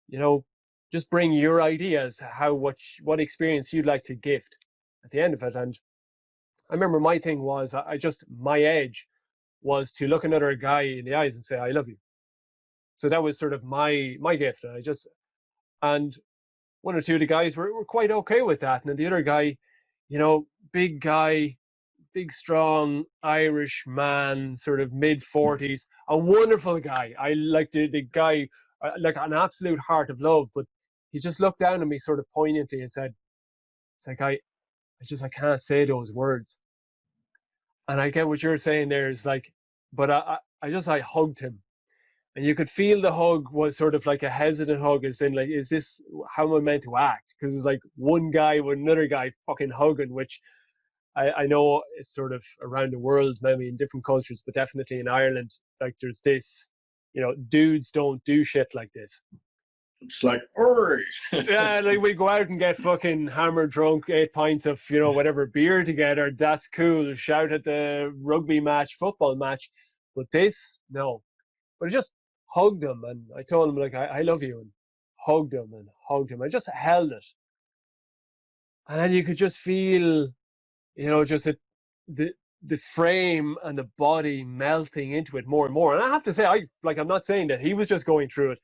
you know, just bring your ideas, what experience you'd like to gift at the end of it. And I remember my thing was, my edge was to look another guy in the eyes and say, I love you. So that was sort of my gift. And one or two of the guys were quite okay with that. And then the other guy, you know, big guy, big, strong Irish man, sort of mid-40s, a wonderful guy. I like the guy, like an absolute heart of love. But he just looked down at me sort of poignantly and said, it's like, I can't say those words. And I get what you're saying there is like, but I hugged him, and you could feel the hug was sort of like a hesitant hug, as in like, is this how am I meant to act? Because it's like one guy with another guy fucking hugging, which I know is sort of around the world, maybe in different cultures, but definitely in Ireland, like there's this, you know, dudes don't do shit like this. It's like, oh, Yeah, like we go out and get fucking hammered drunk, 8 pints of, whatever beer together. That's cool. Shout at the rugby match, football match. But this, no. But I just hugged him and I told him, like, I love you, and hugged him and hugged him. I just held it. And then you could just feel, just the the frame and the body melting into it more and more. And I have to say, I'm not saying that he was just going through it.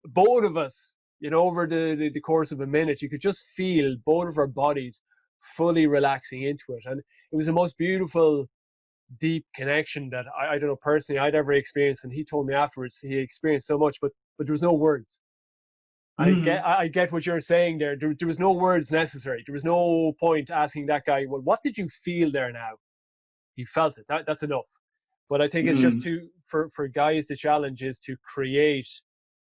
Both of us, over the course of a minute, you could just feel both of our bodies fully relaxing into it. And it was the most beautiful, deep connection that I don't know personally I'd ever experienced. And he told me afterwards he experienced so much, but there was no words. I get what you're saying there. There was no words necessary. There was no point asking that guy, well, what did you feel there now? He felt it. That's enough. But I think it's just for guys, the challenge is to create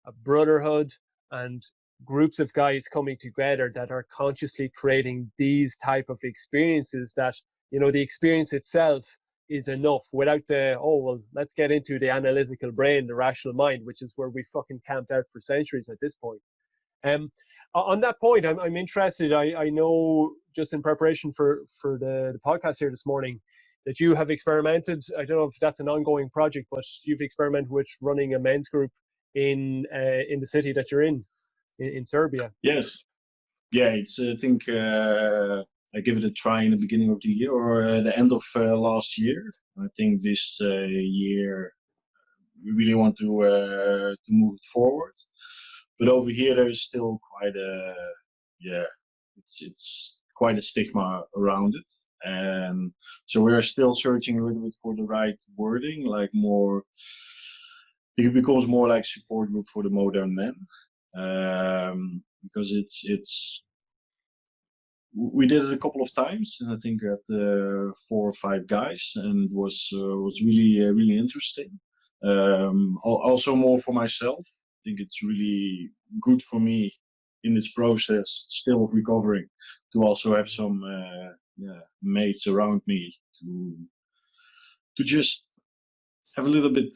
a brotherhood and groups of guys coming together that are consciously creating these type of experiences that, the experience itself is enough without the, oh, well, let's get into the analytical brain, the rational mind, which is where we fucking camped out for centuries at this point. On that point, I'm interested. I know just in preparation for the podcast here this morning that you have experimented. I don't know if that's an ongoing project, but you've experimented with running a men's group in the city that you're in Serbia. Yes. Yeah, it's. I think I give it a try in the beginning of the year or the end of last year. I think this year we really want to move it forward. But over here there is still quite a it's quite a stigma around it, and so we are still searching a little bit for the right wording, like more. I think it becomes more like support group for the modern men, because it's we did it a couple of times, and I think at 4 or 5 guys, and it was really interesting. Also more for myself. I think it's really good for me in this process, still of recovering, to also have some mates around me to just have a little bit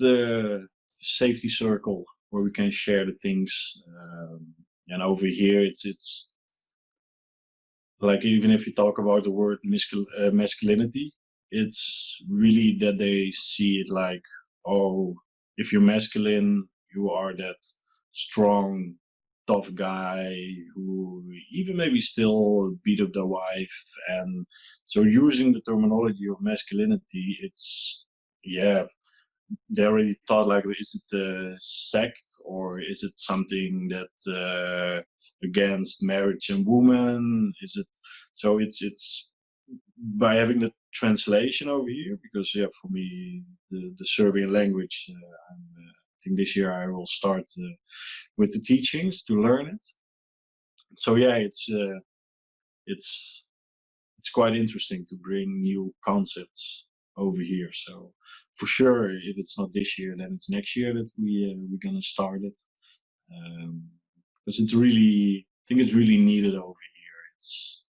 safety circle where we can share the things. And over here, it's like, even if you talk about the word masculinity, it's really that they see it like, oh, if you're masculine, you are that strong, tough guy who even maybe still beat up their wife. And so using the terminology of masculinity, it's, yeah, they already thought like, is it a sect or is it something that against marriage and women? Is it so? It's by having the translation over here, because for me the Serbian language. I think this year I will start with the teachings to learn it. So it's quite interesting to bring new concepts over here. So for sure, if it's not this year, then it's next year that we're gonna start it, because it's really, I think it's really needed over here. It's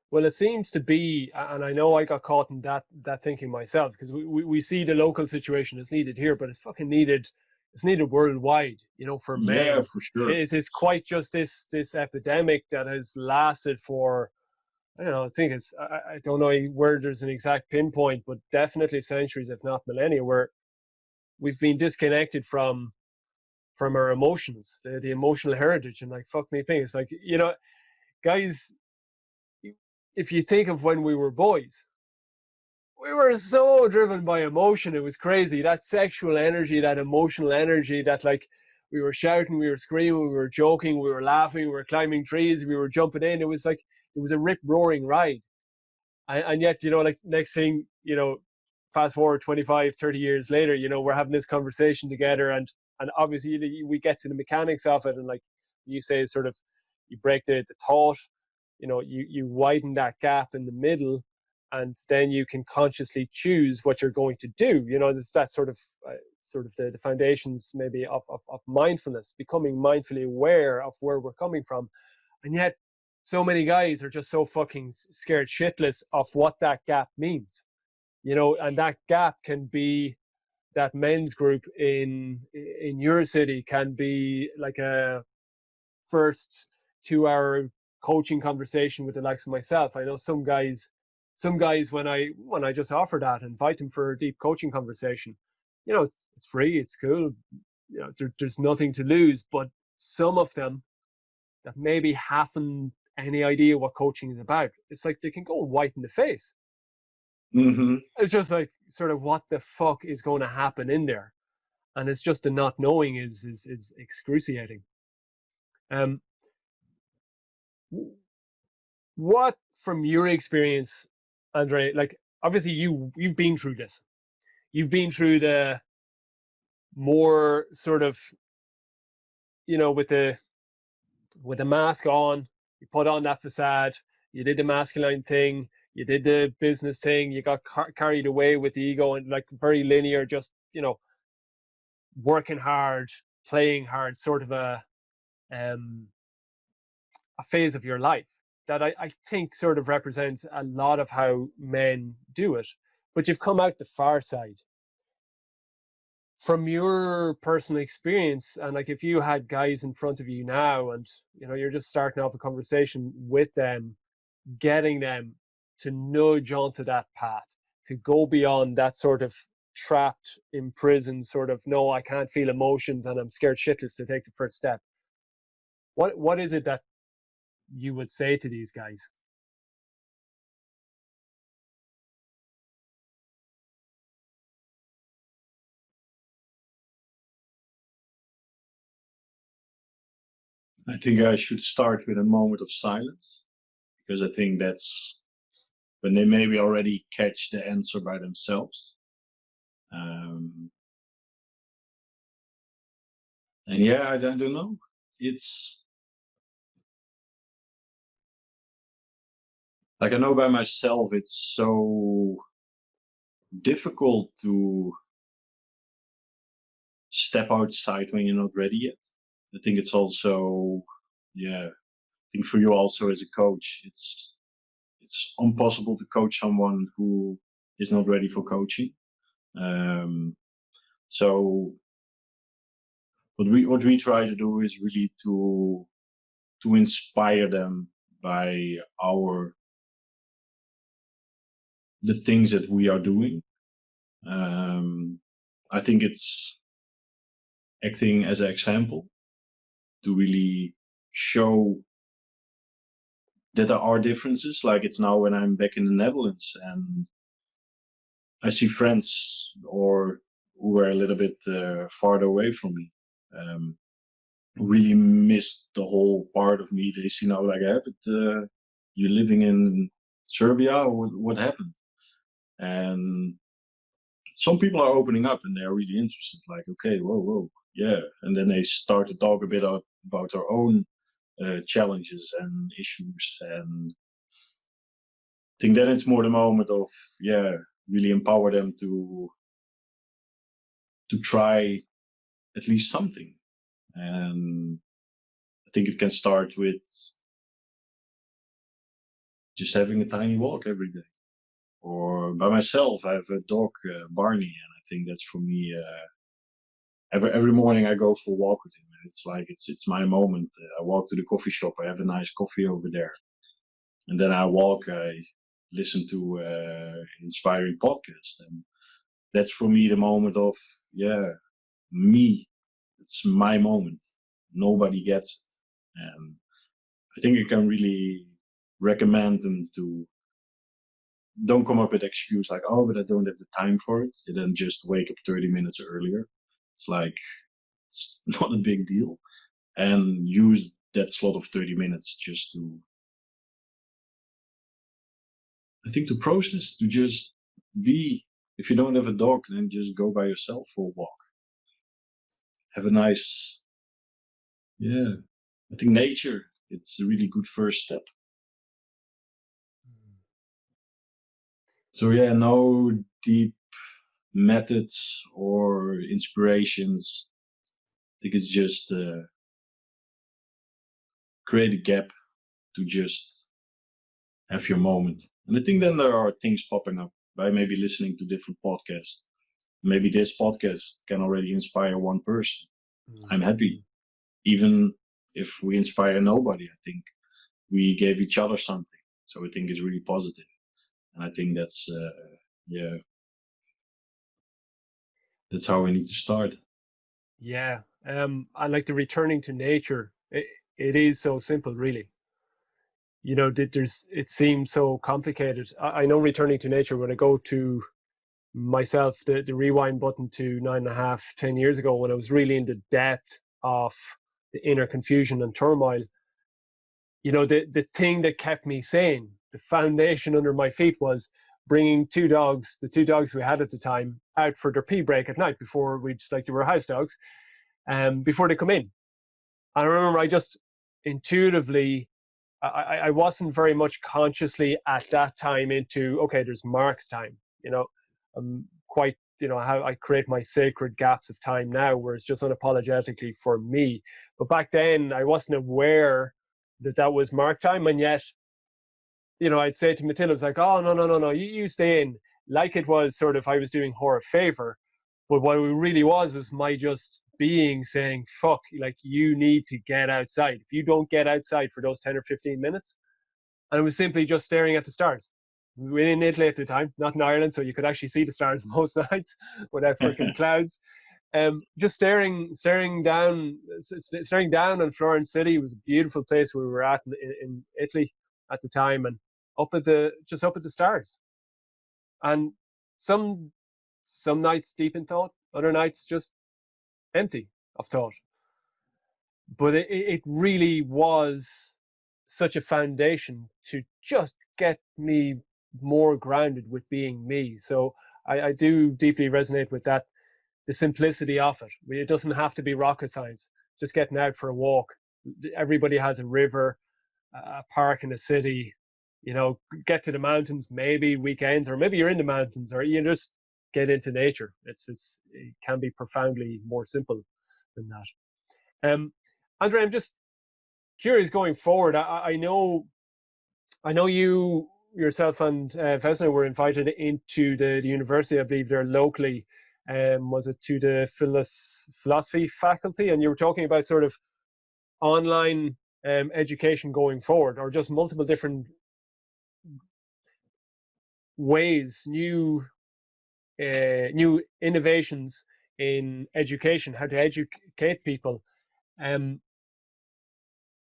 Well, it seems to be, and I know I got caught in that thinking myself, because we see the local situation is needed here, but it's fucking needed. It's needed worldwide, for men. for sure. It's quite just this epidemic that has lasted for, I don't know. I think I don't know where there's an exact pinpoint, but definitely centuries, if not millennia, where we've been disconnected from our emotions, the emotional heritage, and like fuck me, ping. It's like, guys, if you think of when we were boys, we were so driven by emotion. It was crazy. That sexual energy, that emotional energy, that like we were shouting, we were screaming, we were joking, we were laughing, we were climbing trees, we were jumping in. It was like, it was a rip roaring ride. And yet, like next thing, fast forward 25, 30 years later, we're having this conversation together, and obviously we get to the mechanics of it, and like you say, sort of, you break the thought, you widen that gap in the middle, and then you can consciously choose what you're going to do. It's that sort of the foundations maybe of mindfulness, becoming mindfully aware of where we're coming from. And yet so many guys are just so fucking scared shitless of what that gap means, and that gap can be that men's group in your city can be like a first 2 hour coaching conversation with the likes of myself. I know some guys when I just offer that, invite them for a deep coaching conversation, it's free, it's cool, there's nothing to lose. But some of them that maybe haven't any idea what coaching is about, it's like they can go white in the face. Mm-hmm. It's just like, sort of, what the fuck is going to happen in there, and it's just the not knowing is excruciating. Um, what, from your experience, Andre, like, obviously you've been through this. You've been through the more sort of, with the mask on, you put on that facade, you did the masculine thing, you did the business thing, you got carried away with the ego, and like very linear, just, working hard, playing hard, sort of um, a phase of your life that I think sort of represents a lot of how men do it. But you've come out the far side. From your personal experience, and like, if you had guys in front of you now, and you're just starting off a conversation with them, getting them to nudge onto that path, to go beyond that sort of trapped, imprisoned sort of, no, I can't feel emotions and I'm scared shitless to take the first step. What is it that you would say to these guys? I think I should start with a moment of silence, because I think that's when they maybe already catch the answer by themselves. And yeah, I don't know. It's like, I know by myself, it's so difficult to step outside when you're not ready yet. I think it's also, yeah, I think for you also as a coach, it's impossible to coach someone who is not ready for coaching. So what we try to do is really to inspire them by the things that we are doing. I think it's acting as an example to really show that there are differences. Like, it's now when I'm back in the Netherlands and I see friends or who were a little bit farther away from me, who really missed the whole part of me. They see now, like, yeah, but you're living in Serbia, or what happened? And some people are opening up and they're really interested, like, okay, whoa, yeah. And then they start to talk a bit about their own challenges and issues. And I think then it's more the moment of, yeah, really empower them to try at least something. And I think it can start with just having a tiny walk every day. Or by myself, I have a dog, Barney, and I think that's for me. Every morning I go for a walk with him. It's like it's my moment. I walk to the coffee shop. I have a nice coffee over there, and then I walk. I listen to inspiring podcast, and that's for me the moment of, yeah, me. It's my moment. Nobody gets it, and I think I can really recommend them to don't come up with excuse like, oh, but I don't have the time for it. You then just wake up 30 minutes earlier. It's like, it's not a big deal, and use that slot of 30 minutes just to, I think, to process, to just be. If you don't have a dog, then just go by yourself for a walk. Have a nice, yeah, I think nature, it's a really good first step. So yeah, no deep methods or inspirations. I think it's just create a gap to just have your moment. And I think then there are things popping up by maybe listening to different podcasts, Maybe this podcast can already inspire one person. I'm happy. Mm. Even if we inspire nobody, I think we gave each other something. So I think it's really positive. And I think that's, that's how we need to start. Yeah. I like the returning to nature. It is so simple, really. You know, it seems so complicated. I know returning to nature, when I go to myself, the rewind button to 9.5, 10 years ago, when I was really in the depth of the inner confusion and turmoil, you know, the thing that kept me sane, the foundation under my feet, was bringing the two dogs we had at the time, out for their pee break at night before we'd, like, they were house dogs, before they come in. And I remember I just intuitively, I wasn't very much consciously at that time into, okay, there's Mark's time, you know. Quite, you know, how I create my sacred gaps of time now, where it's just unapologetically for me. But back then, I wasn't aware that that was Mark time, and yet, you know, I'd say to Matilda, it's like, oh, no, no, no, no, you stay in. Like, it was sort of, I was doing her a favor. But what it really was my just being saying, fuck, like, you need to get outside. If you don't get outside for those 10 or 15 minutes, and it was simply just staring at the stars. We were in Italy at the time, not in Ireland, so you could actually see the stars most nights without freaking clouds. Just staring down on Florence City. It was a beautiful place where we were at in Italy at the time, and up at the stars. And some some nights deep in thought, other nights just empty of thought. But it really was such a foundation to just get me more grounded with being me. So I do deeply resonate with that, the simplicity of it. It doesn't have to be rocket science. Just getting out for a walk. Everybody has a river, a park in a city. You know, get to the mountains maybe weekends, or maybe you're in the mountains, or you just get into nature. It can be profoundly more simple than that. Andre, I'm just curious going forward. I know you yourself and Vesna were invited into the university, I believe, there locally. Was it to the philosophy faculty? And you were talking about sort of online education going forward, or just multiple different ways, new innovations in education, how to educate people. Um,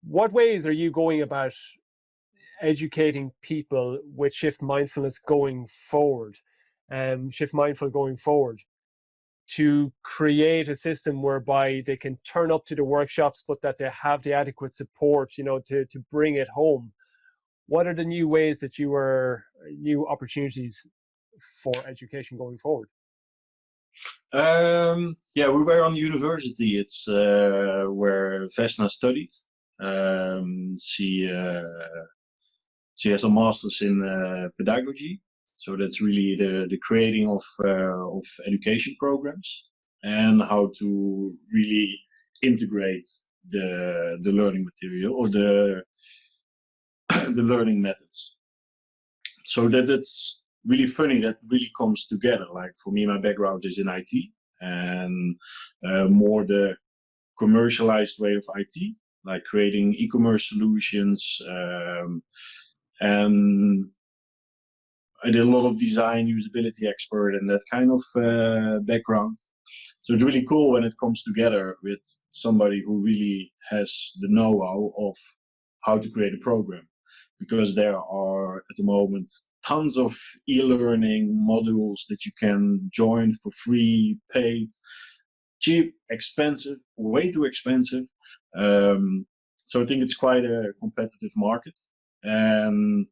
what ways are you going about educating people with Shift Mindfulness going forward, Shift Mindful going forward, to create a system whereby they can turn up to the workshops, but that they have the adequate support, you know, to bring it home? What are the new ways that new opportunities for education going forward? Yeah, we were on university. It's where Vesna studied. She has a master's in pedagogy, so that's really the creating of education programs and how to really integrate the learning material or the the learning methods. So that's really funny. That really comes together. Like for me, my background is in IT and more the commercialized way of IT, like creating e-commerce solutions. And I did a lot of design, usability expert, and that kind of background. So it's really cool when it comes together with somebody who really has the know-how of how to create a program, because there are at the moment tons of e-learning modules that you can join for free, paid, cheap, expensive, way too expensive. So I think it's quite a competitive market. And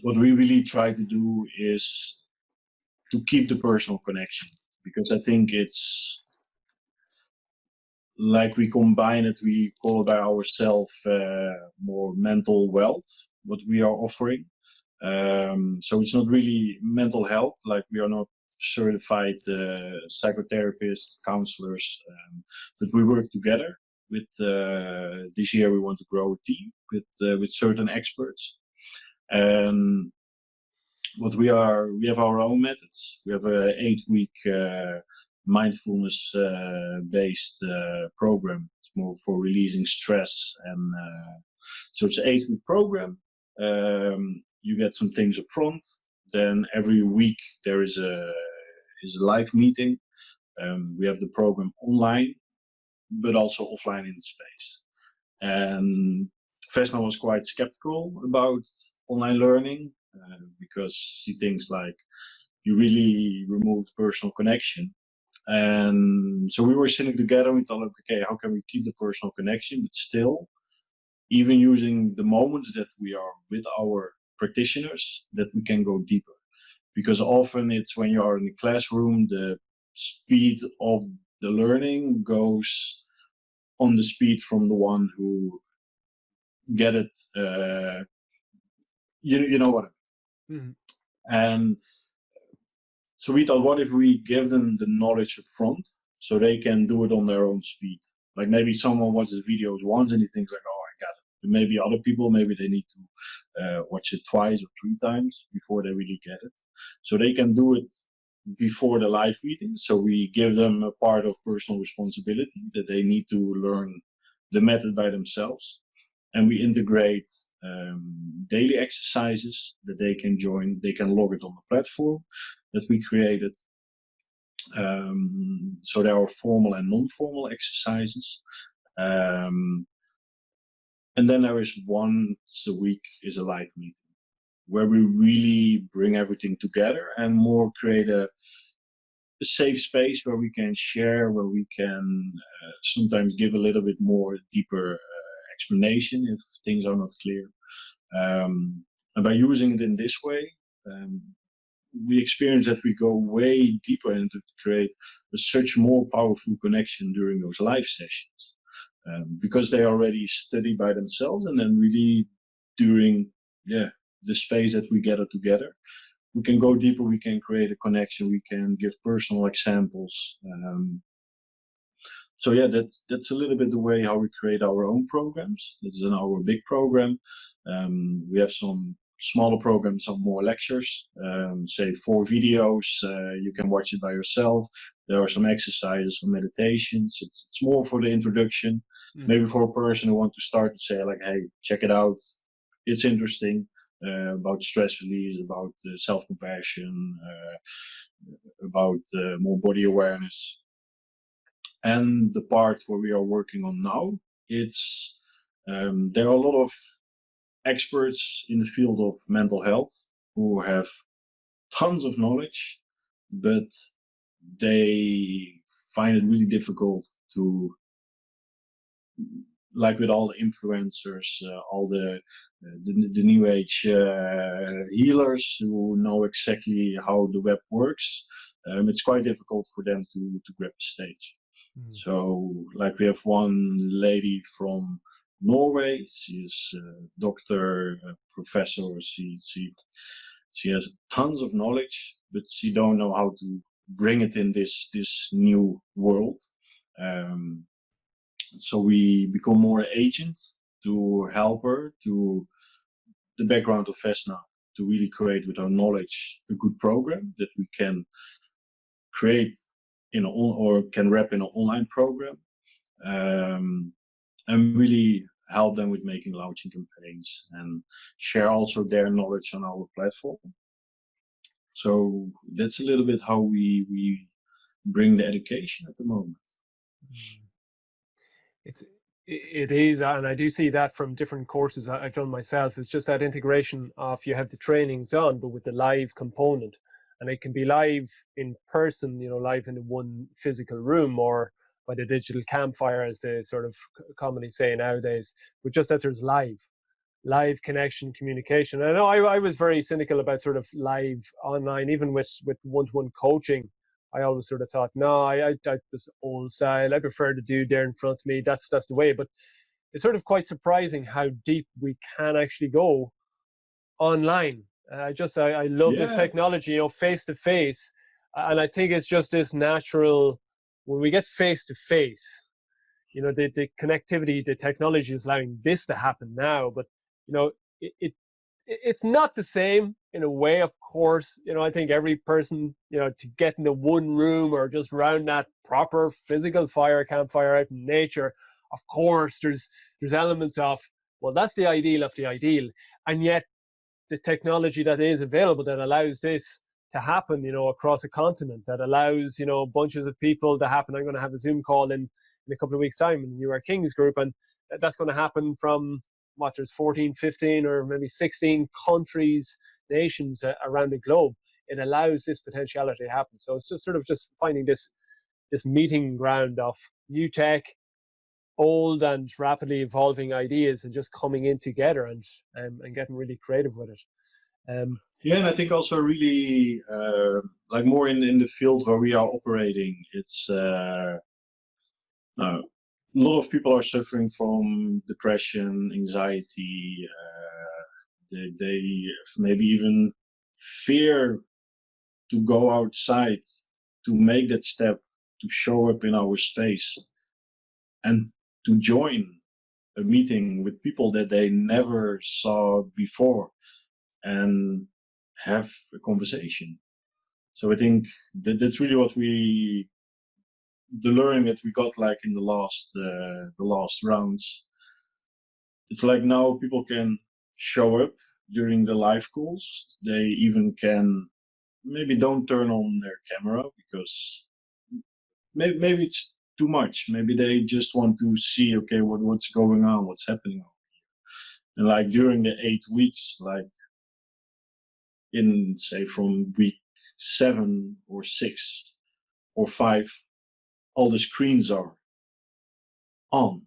what we really try to do is to keep the personal connection, because I think it's like we combine it, we call it by ourselves more mental wealth, what we are offering. So it's not really mental health, like we are not certified psychotherapists, counselors, but we work together with, this year we want to grow a team with certain experts. And But we have our own methods. We have a 8-week mindfulness based program. It's more for releasing stress, and so it's an 8-week program. You get some things up front. Then every week there is a live meeting. We have the program online, but also offline in the space. And Vesna was quite skeptical about online learning because she thinks like you really removed personal connection. And so we were sitting together and we thought, okay, how can we keep the personal connection, but still, even using the moments that we are with our practitioners, that we can go deeper. Because often it's when you are in the classroom, the speed of the learning goes on the speed from the one who get it. You know what I mean. And so we thought, what if we give them the knowledge up front so they can do it on their own speed? Like maybe someone watches videos once and he thinks like, oh, I got it. But maybe other people, maybe they need to watch it twice or 3 times before they really get it. So they can do it before the live meeting. So we give them a part of personal responsibility that they need to learn the method by themselves. And we integrate daily exercises that they can join. They can log it on the platform that we created. So there are formal and non-formal exercises. And then there is once a week is a live meeting where we really bring everything together and more create a safe space where we can share, where we can sometimes give a little bit more deeper explanation if things are not clear. And by using it in this way, we experience that we go way deeper and to create such more powerful connection during those live sessions. Because they already study by themselves, and then really during the space that we gather together, we can go deeper, we can create a connection, we can give personal examples. So yeah, that's a little bit the way how we create our own programs. That's in our big program. We have some smaller programs, some more lectures, say 4 videos. You can watch it by yourself. There are some exercises, some meditations. It's more for the introduction, maybe for a person who wants to start to say like, hey, check it out. It's interesting. About stress release, about self-compassion, about more body awareness. And the part where we are working on now, it's there are a lot of experts in the field of mental health who have tons of knowledge, but they find it really difficult to, like with all the influencers, all the new age healers who know exactly how the web works. It's quite difficult for them to grab the stage. So, like we have one lady from Norway. She is a doctor, a professor. She has tons of knowledge, but she don't know how to bring it in this new world. So we become more agents to help her to the background of Vesna to really create with our knowledge a good program that we can create or can wrap in an online program, and really help them with making launching campaigns and share also their knowledge on our platform. So that's a little bit how we bring the education at the moment. It is, and I do see that from different courses I've done myself. It's just that integration of you have the trainings on, but with the live component, and it can be live in person, live in one physical room, or by the digital campfire, as they sort of commonly say nowadays. But just that there's live connection, communication. I know I was very cynical about sort of live online, even with one-to-one coaching. I always sort of thought, no, I was old style. I prefer to do there in front of me. That's the way. But it's sort of quite surprising how deep we can actually go online. I love this technology, face to face, and I think it's just this natural when we get face to face. The connectivity, the technology is allowing this to happen now, but it it's not the same in a way, of course. I think every person, to get into one room or just round that proper physical campfire out in nature, of course, there's elements of, well, that's the ideal of the ideal. And yet the technology that is available that allows this to happen, across a continent, that allows, bunches of people to happen. I'm going to have a Zoom call in a couple of weeks' time in the New York Kings group, and that's going to happen from there's 14, 15, or maybe 16 countries, nations around the globe. It allows this potentiality to happen. So it's just sort of just finding this meeting ground of new tech, old and rapidly evolving ideas, and just coming in together and getting really creative with it. Yeah, and I think also really like more in the field where we are operating, it's a lot of people are suffering from depression, anxiety. They maybe even fear to go outside, to make that step, to show up in our space, and to join a meeting with people that they never saw before and have a conversation. So I think that's really what the learning that we got like in the last rounds. It's like now people can show up during the live calls. They even can maybe don't turn on their camera because maybe it's too much. Maybe they just want to see, okay, what's going on, what's happening. And like during the 8 weeks, like in say from week 7 or 6 or 5, all the screens are on.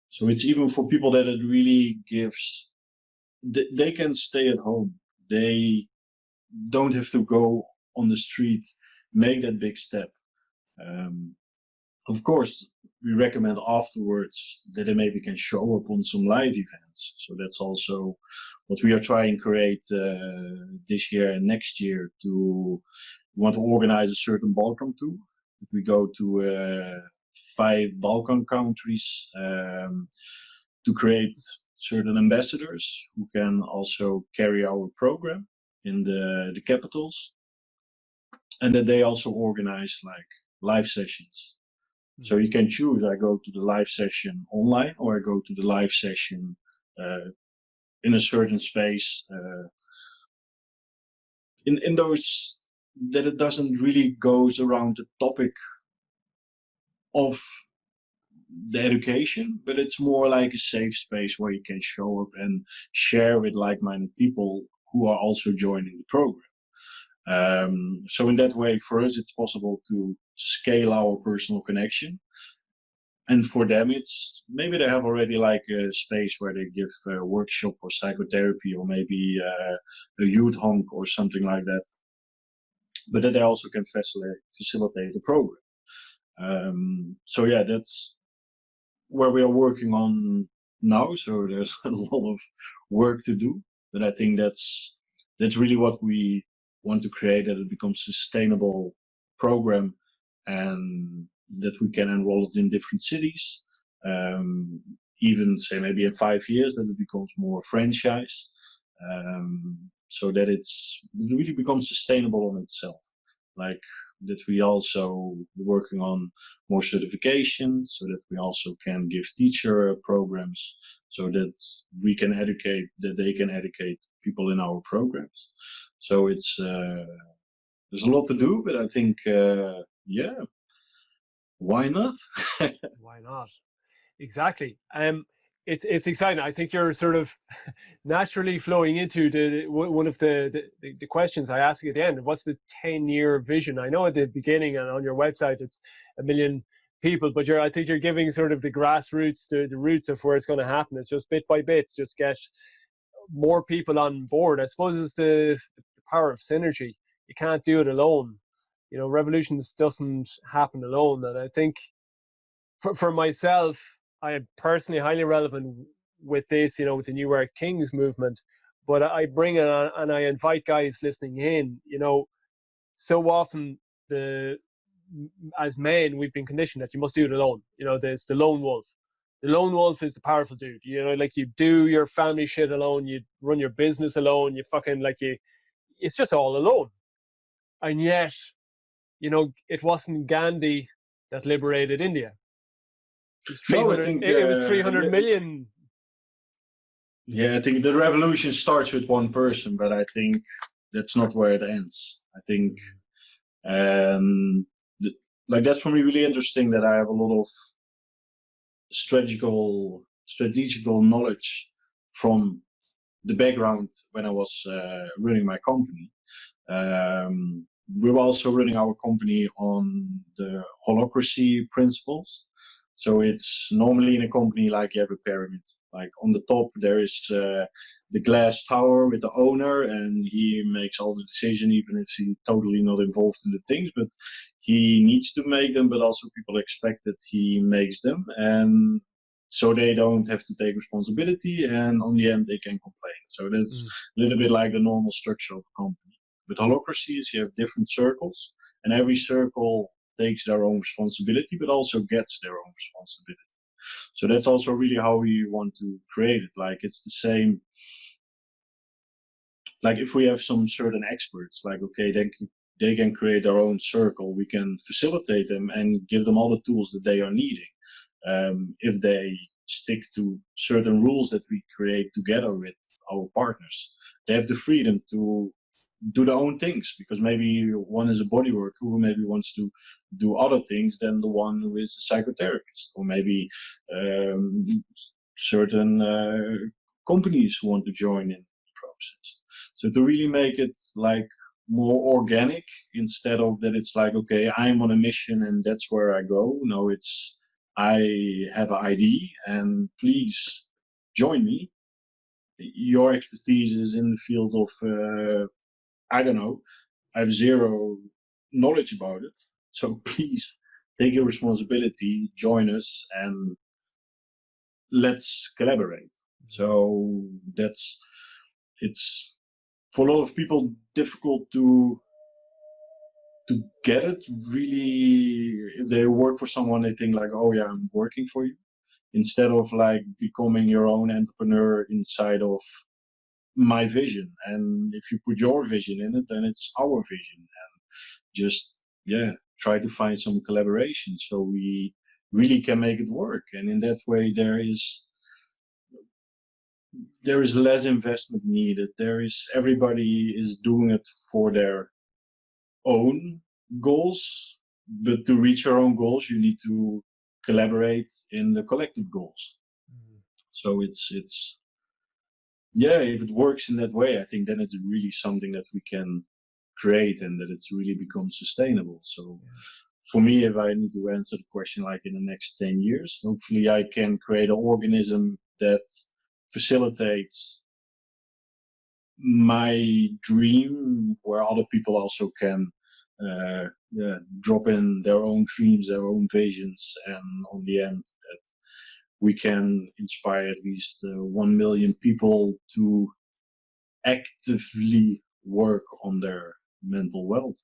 So it's even for people that it really gives, they can stay at home. They don't have to go on the street, make that big step. Of course, we recommend afterwards that they maybe can show up on some live events. So that's also what we are trying to create this year and next year. We want to organize a certain Balkan tour. We go to 5 Balkan countries to create certain ambassadors who can also carry our program in the capitals, and that they also organize like live sessions. So you can choose, I go to the live session online, or I go to the live session in a certain space. In those, that it doesn't really goes around the topic of the education, but it's more like a safe space where you can show up and share with like-minded people who are also joining the program. So in that way, for us, it's possible to scale our personal connection. And for them, it's maybe they have already like a space where they give a workshop or psychotherapy, or maybe a youth honk or something like that. But that they also can facilitate the program. So yeah, that's where we are working on now. So there's a lot of work to do, but I think that's really what we want to create, that it becomes a sustainable program, and that we can enroll it in different cities. Even say maybe in 5 years that it becomes more franchise, so that it really becomes sustainable on itself. Like that we also working on more certifications, so that we also can give teacher programs, so that we can educate, that they can educate people in our programs. So it's there's a lot to do, but I think yeah, why not? Why not? Exactly. It's exciting. I think you're sort of naturally flowing into one of the questions I ask at the end. What's the 10-year vision? I know at the beginning and on your website it's 1 million people, but I think you're giving sort of the grassroots, the roots of where it's going to happen. It's just bit by bit, just get more people on board. I suppose it's the power of synergy. You can't do it alone. Revolutions doesn't happen alone, and I think for myself, I am personally highly relevant with this, with the New York Kings movement. But I bring it on and I invite guys listening in. So often as men we've been conditioned that you must do it alone. There's the lone wolf. The lone wolf is the powerful dude. You know, like you do your family shit alone, you run your business alone, you fucking like you. It's just all alone. And yet, you know, it wasn't Gandhi that liberated India. It was No, I 300. think It was 300 million. yeah, I think the revolution starts with one person, but I think that's not where it ends. I think um, th- like that's for me really interesting that I have a lot of strategical knowledge from the background when I was running my company. Um, we were also running our company on the holacracy principles. So it's normally in a company like you have a pyramid. Like on the top there is the glass tower with the owner, and he makes all the decision, even if he's totally not involved in the things. But he needs to make them. But also people expect that he makes them, and so they don't have to take responsibility. And on the end, they can complain. So that's a little bit like the normal structure of a company. With holacracy is you have different circles, and every circle takes their own responsibility, but also gets their own responsibility. So that's also really how we want to create it. Like it's the same. Like if we have some certain experts, like okay, they can create their own circle. We can facilitate them and give them all the tools that they are needing. If they stick to certain rules that we create together with our partners, they have the freedom to do their own things, because maybe one is a body worker who maybe wants to do other things than the one who is a psychotherapist, or maybe um, certain companies who want to join in the process. So to really make it like more organic, instead of that it's like, okay, I'm on a mission and that's where I go. No, it's I have an ID and please join me. Your expertise is in the field of I don't know. I have zero knowledge about it. So please take your responsibility, join us, and let's collaborate. So that's it's for a lot of people difficult to get it. Really, if they work for someone, they think like, oh yeah, I'm working for you, instead of like becoming your own entrepreneur inside of my vision. And if you put your vision in it, then it's our vision. Just yeah, try to find some collaboration so we really can make it work. And in that way there is less investment needed. There is everybody is doing it for their own goals, but to reach your own goals you need to collaborate in the collective goals. So it's yeah, if it works in that way, I think then it's really something that we can create and that it's really becomes sustainable. So for me, if I need to answer the question like in the next 10 years, hopefully I can create an organism that facilitates my dream, where other people also can yeah, drop in their own dreams, their own visions, and on the end that we can inspire at least 1 million people to actively work on their mental wealth.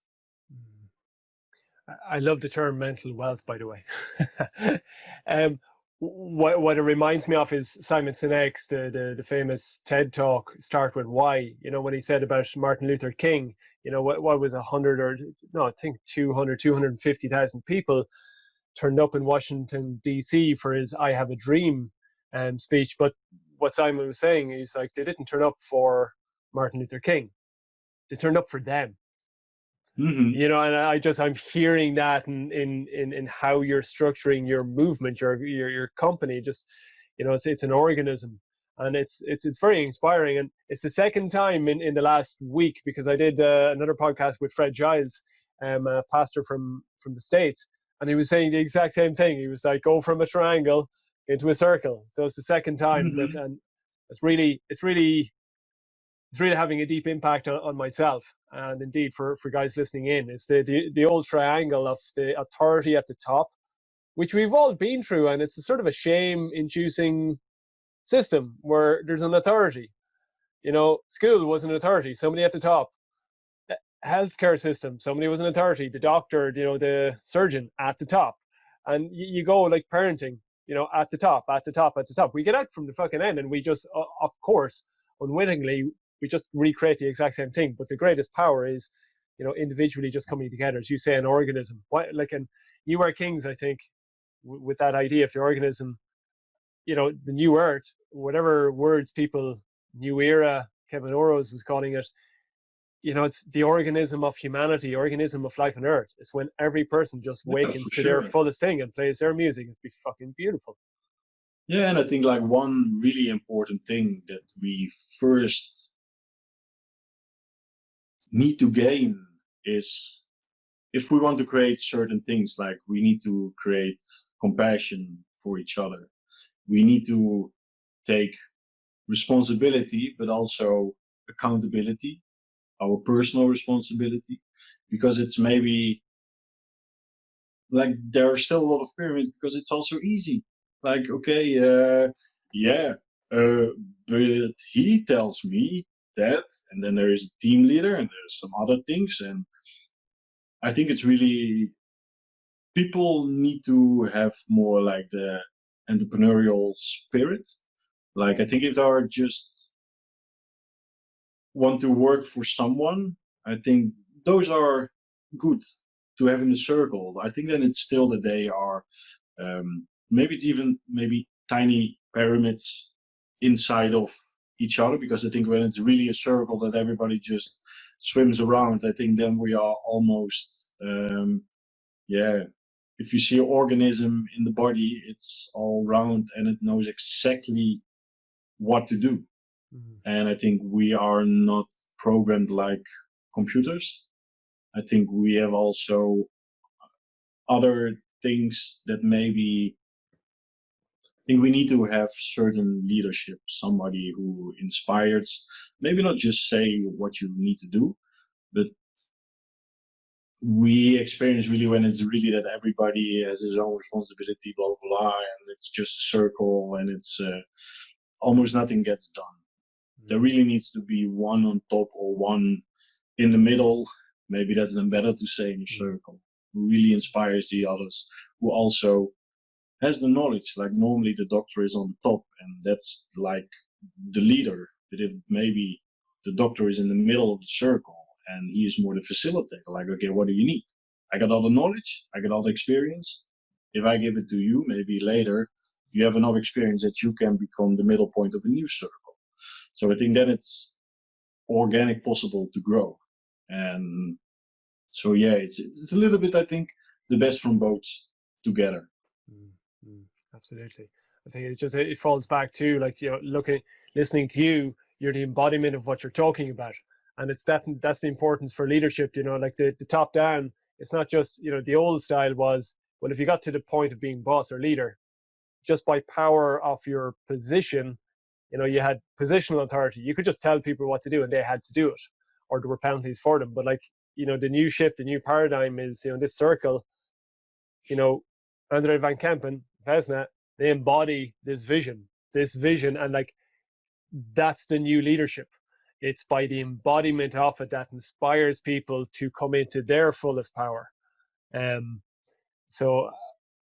I love the term mental wealth, by the way. um, what it reminds me of is Simon Sinek's the famous TED talk, Start With Why. You know, when he said about Martin Luther King, you know, what was 100 or no, I think 250,000 people turned up in Washington, D.C. for his I Have a Dream speech. But what Simon was saying is like they didn't turn up for Martin Luther King. They turned up for them. Mm-hmm. You know, and I'm hearing that in how you're structuring your movement, your company. Just, you know, it's an organism, and it's very inspiring. And it's the second time in the last week, because I did another podcast with Fred Giles, a pastor from the States, and he was saying the exact same thing. He was like, go from a triangle into a circle. So it's the second time that, Mm-hmm. and it's really having a deep impact on myself, and indeed for guys listening in. It's the old triangle of the authority at the top, which we've all been through, and it's a sort of a shame inducing system where there's an authority. You know, school was an authority, somebody at the top. Healthcare system, somebody was an authority, the doctor, you know, the surgeon at the top. And you go like parenting, at the top, at the top, at the top. We get out from the fucking end, and we just, of course, unwittingly, we just recreate the exact same thing. But the greatest power is, individually just coming together, as you say, an organism. And you are kings, I think, with that idea of the organism. The new earth, whatever words people, new era, Kevin Orrows was calling it. It's the organism of humanity, organism of life on earth. It's when every person just wakens to their fullest thing and plays their music. It'd be fucking beautiful. Yeah, and I think like one really important thing that we first need to gain is, if we want to create certain things, like we need to create compassion for each other. We need to take responsibility, but also accountability, our personal responsibility, because it's maybe like there are still a lot of pyramids because it's also easy. Like, okay, yeah, but he tells me that, and then there is a team leader and there's some other things. And I think it's really, people need to have more like the entrepreneurial spirit. Like, I think if they are just want to work for someone, I think those are good to have in the circle. I think then it's still that they are, maybe it's even maybe tiny pyramids inside of each other, because I think when it's really a circle that everybody just swims around, I think then we are almost, if you see an organism in the body, it's all round and it knows exactly what to do. And I think we are not programmed like computers. I think we have also other things that maybe, I think we need to have certain leadership, somebody who inspires, maybe not just say what you need to do, but we experience really when it's really that everybody has his own responsibility, blah, blah, blah, and it's just a circle and it's almost nothing gets done. There really needs to be one on top or one in the middle. Maybe that's then better to say in a circle, who really inspires the others, who also has the knowledge. Like normally the doctor is on the top and that's like the leader. But if maybe the doctor is in the middle of the circle and he is more the facilitator, like, okay, what do you need? I got all the knowledge, I got all the experience. If I give it to you, maybe later you have enough experience that you can become the middle point of a new circle. So I think then it's organic possible to grow. And so, yeah, it's a little bit, I think, the best from both together. Absolutely. I think it falls back to, like, listening to you, you're the embodiment of what you're talking about. And that's the importance for leadership, like the top down. It's not just, the old style was, well, if you got to the point of being boss or leader, just by power of your position, you had positional authority. You could just tell people what to do and they had to do it, or there were penalties for them. But, like, the new shift, the new paradigm is, this circle, Andre van Kempen, Vesna, they embody this vision, and, like, that's the new leadership. It's by the embodiment of it that inspires people to come into their fullest power. So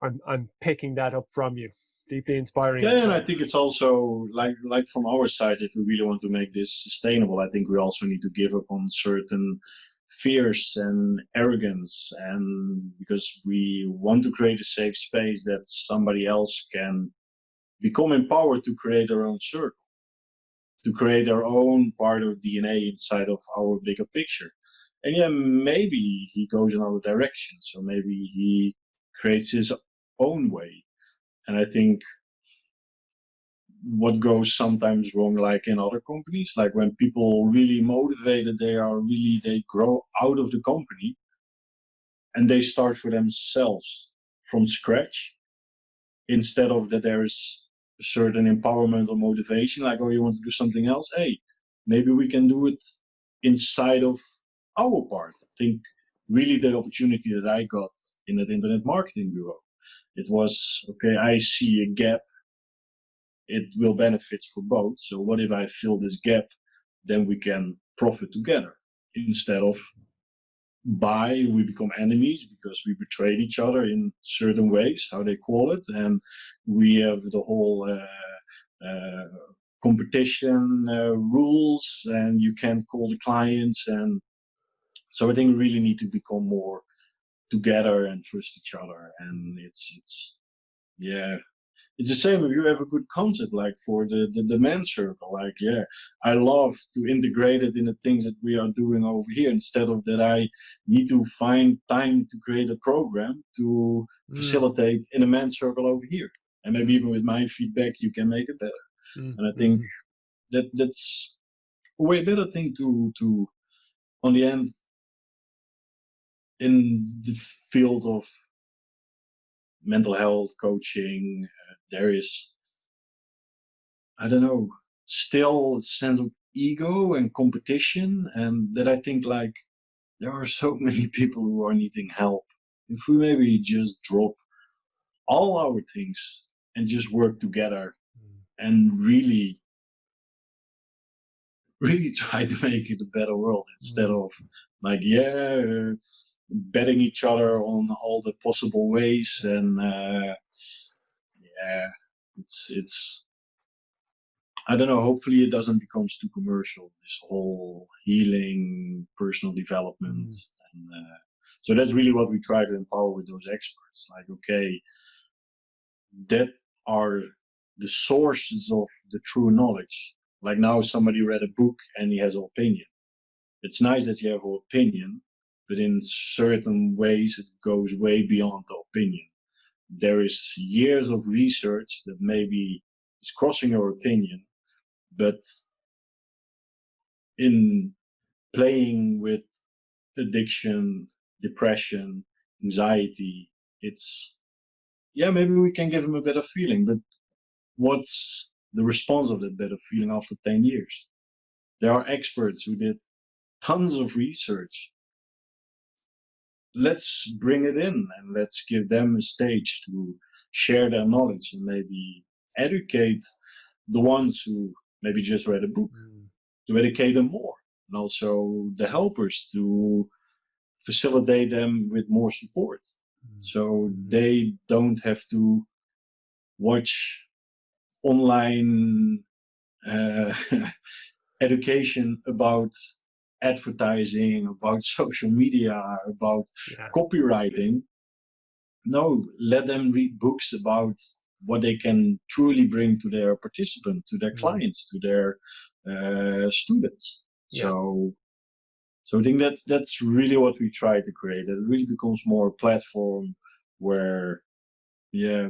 I'm picking that up from you. Deeply inspiring. Yeah, and I think it's also like from our side, if we really want to make this sustainable, I think we also need to give up on certain fears and arrogance, and because we want to create a safe space that somebody else can become empowered to create their own circle, to create their own part of DNA inside of our bigger picture. And yeah, maybe he goes another direction, so maybe he creates his own way. And I think what goes sometimes wrong, like in other companies, like when people really motivated, they grow out of the company and they start for themselves from scratch, instead of that there's a certain empowerment or motivation, like, oh, you want to do something else, hey, maybe we can do it inside of our part. I think really the opportunity that I got in that internet marketing bureau, it was, okay, I see a gap, it will benefit for both. So what if I fill this gap? Then we can profit together, instead of we become enemies because we betrayed each other in certain ways, how they call it, and we have the whole competition rules, and you can't call the clients, and so I think we really need to become more together and trust each other. And it's yeah, it's the same if you have a good concept like for the men's circle. Like, yeah, I love to integrate it in the things that we are doing over here instead of that I need to find time to create a program to facilitate in a men's circle over here. And maybe even with my feedback, you can make it better. And I think that's a way better thing to on the end in the field of mental health coaching. There is, I don't know, still a sense of ego and competition, and that I think like there are so many people who are needing help. If we maybe just drop all our things and just work together and really try to make it a better world instead of like betting each other on all the possible ways, and yeah, it's I don't know, hopefully it doesn't become too commercial, this whole healing, personal development. And so that's really what we try to empower with those experts. Like, okay, that are the sources of the true knowledge. Like now somebody read a book and he has an opinion. It's nice that you have an opinion, but in certain ways it goes way beyond the opinion. There is years of research that maybe is crossing your opinion, but in playing with addiction, depression, anxiety, it's, yeah, maybe we can give him a better feeling, but what's the response of that better feeling after 10 years? There are experts who did tons of research. Let's bring it in and let's give them a stage to share their knowledge and maybe educate the ones who maybe just read a book, to educate them more, and also the helpers to facilitate them with more support, so they don't have to watch online education about advertising, about social media, about copywriting. No, let them read books about what they can truly bring to their participants, to their clients, to their students. So I think that's really what we try to create. It really becomes more a platform where, yeah,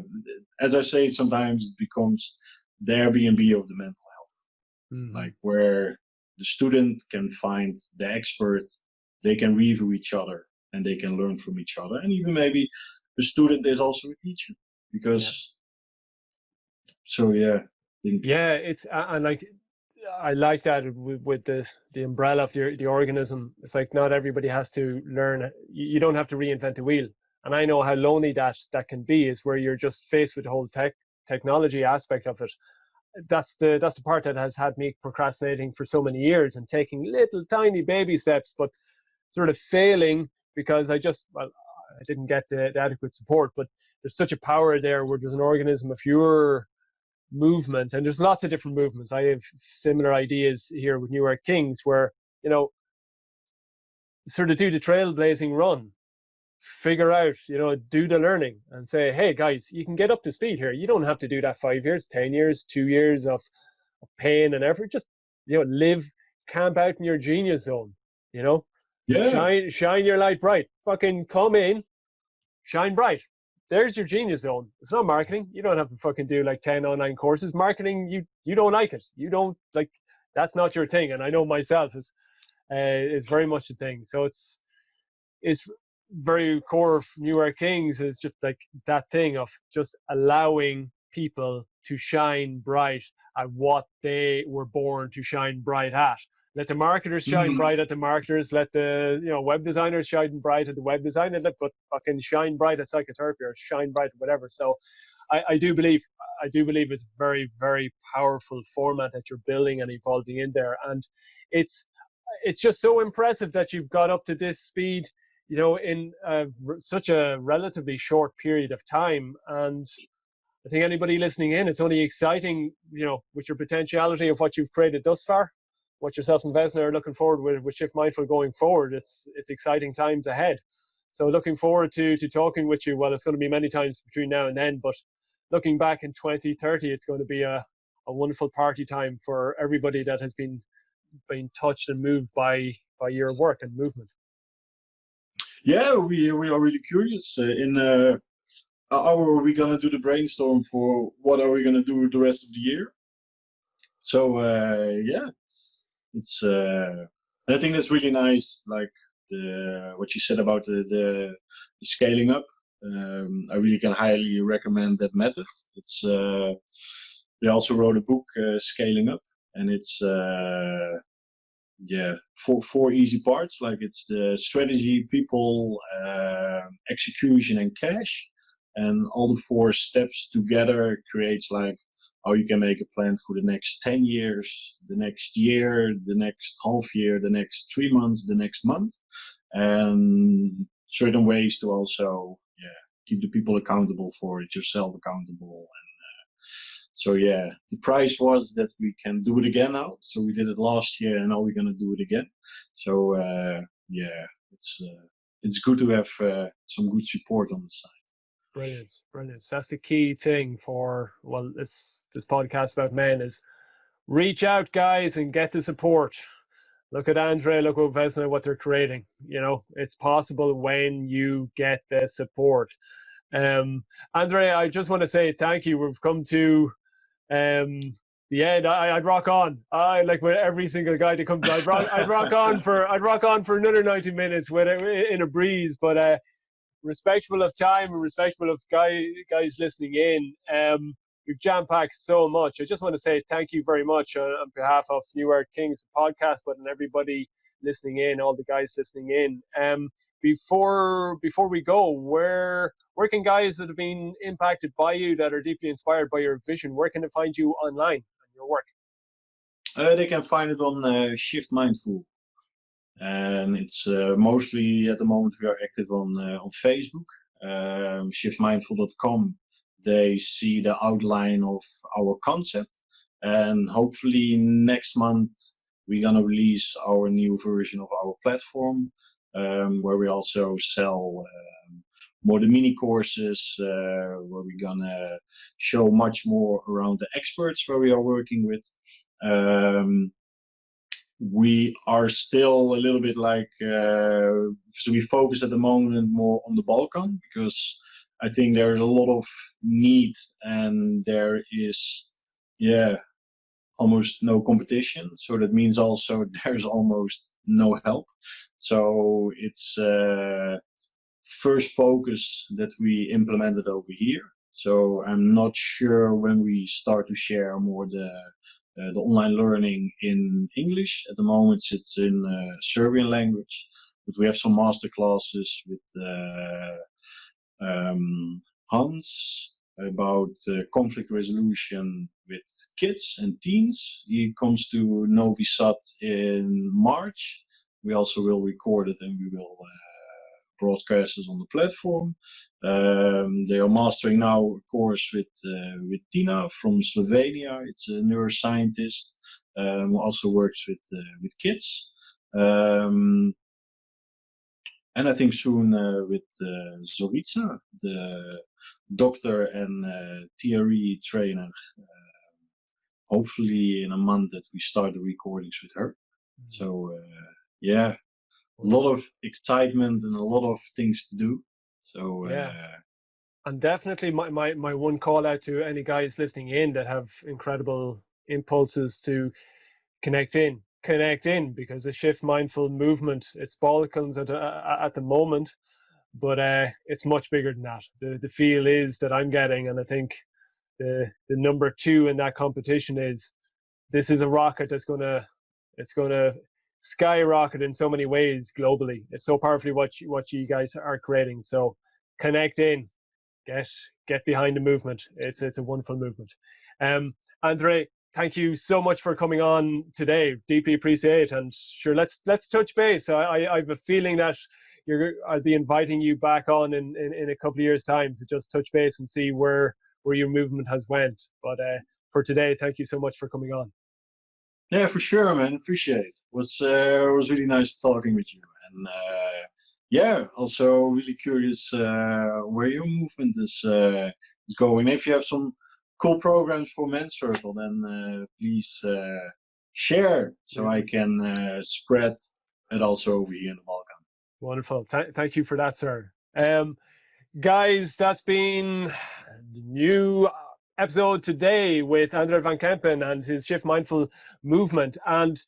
as I say, sometimes it becomes the Airbnb of the mental health, like where the student can find the expert, they can review each other, and they can learn from each other, and even maybe the student is also a teacher, because. So yeah. Yeah, it's and like I like that with the umbrella of the organism. It's like not everybody has to learn. You don't have to reinvent the wheel. And I know how lonely that can be. Is where you're just faced with the whole technology aspect of it. That's the part that has had me procrastinating for so many years and taking little tiny baby steps, but sort of failing because I didn't get the adequate support. But there's such a power there where there's an organism of your movement, and there's lots of different movements. I have similar ideas here with New York Kings, where sort of do the trailblazing run, figure out, do the learning, and say, hey guys, you can get up to speed here. You don't have to do that 5 years, 10 years, 2 years of pain and effort. Just live, camp out in your genius zone. Shine your light bright. Fucking come in, shine bright. There's your genius zone. It's not marketing. You don't have to fucking do like 10 online courses. Marketing, you don't like it. You don't like, that's not your thing. And I know myself is very much a thing. So it's very core of New York Kings is just like that thing of just allowing people to shine bright at what they were born to shine bright at. Let the marketers shine bright at the marketers. Let the web designers shine bright at the web design. And let but fucking shine bright at psychotherapy or shine bright at whatever. So I do believe it's a very, very powerful format that you're building and evolving in there. And it's just so impressive that you've got up to this speed in such a relatively short period of time. And I think anybody listening in, it's only exciting, with your potentiality of what you've created thus far, what yourself and Vesna are looking forward with Shift Mindful going forward. It's exciting times ahead. So looking forward to talking with you. Well, it's going to be many times between now and then, but looking back in 2030, it's going to be a wonderful party time for everybody that has been touched and moved by your work and movement. Yeah, we are really curious. How are we gonna do the brainstorm for what are we gonna do the rest of the year? So yeah, it's I think that's really nice. Like what you said about the scaling up. I really can highly recommend that method. It's they also wrote a book, Scaling Up, and it's yeah, four easy parts. Like it's the strategy, people, execution, and cash, and all the four steps together creates like how you can make a plan for the next 10 years, the next year, the next half year, the next 3 months, the next month, and certain ways to also keep the people accountable for it, yourself accountable. So yeah, the price was that we can do it again now. So we did it last year, and now we're gonna do it again. So yeah, it's good to have some good support on the side. Brilliant, brilliant. That's the key thing for this podcast about men is reach out, guys, and get the support. Look at Andre, look at Vesna, what they're creating. It's possible when you get the support. Andre, I just want to say thank you. We've come to the end. I'd rock on. I like with every single guy that comes. I'd rock on for another 90 minutes in a breeze. But respectful of time and respectful of guys listening in. We've jam-packed so much. I just want to say thank you very much on behalf of New Earth Kings podcast, but and everybody listening in, all the guys listening in. Before we go, where can guys that have been impacted by you, that are deeply inspired by your vision, where can they find you online and your work? They can find it on Shift Mindful, and it's mostly at the moment we are active on Facebook. Shiftmindful.com. They see the outline of our concept, and hopefully next month we're gonna release our new version of our platform, where we also sell more the mini courses, where we're gonna show much more around the experts where we are working with. We are still a little bit like, so we focus at the moment more on the Balkan, because I think there's a lot of need and there is, almost no competition. So that means also there's almost no help. So it's first focus that we implemented over here. So I'm not sure when we start to share more the online learning in English. At the moment, it's in Serbian language, but we have some master classes with Hans about conflict resolution with kids and teens. He comes to Novi Sad in March. We also will record it and we will broadcast it on the platform. They are mastering now a course with Tina from Slovenia. It's a neuroscientist who also works with kids. And I think soon with Zorica, the doctor and theory trainer. Hopefully in a month that we start the recordings with her. So yeah, a lot of excitement and a lot of things to do. So and definitely my one call out to any guys listening in that have incredible impulses to connect in, because the Shift Mindful movement, it's Balkans at the moment, but it's much bigger than that. The feel is that I'm getting, and I think the number 2 in that competition is, this is a rocket that's gonna skyrocket in so many ways globally. It's so powerfully what you guys are creating. So connect in, get behind the movement. It's a wonderful movement. Andre, thank you so much for coming on today. Deeply appreciate it. And sure, let's touch base. I have a feeling that I'll be inviting you back on in a couple of years' time to just touch base and see where your movement has went. But for today, thank you so much for coming on. Yeah, for sure, man. Appreciate it. It was really nice talking with you, and yeah, also really curious where your movement is going. If you have some cool programs for Men's Circle, then please share so I can spread it also over here in the Balkan. Wonderful. Thank you for that, sir. Guys, that's been the new episode today with Andre van Kempen and his Shift Mindful movement. And,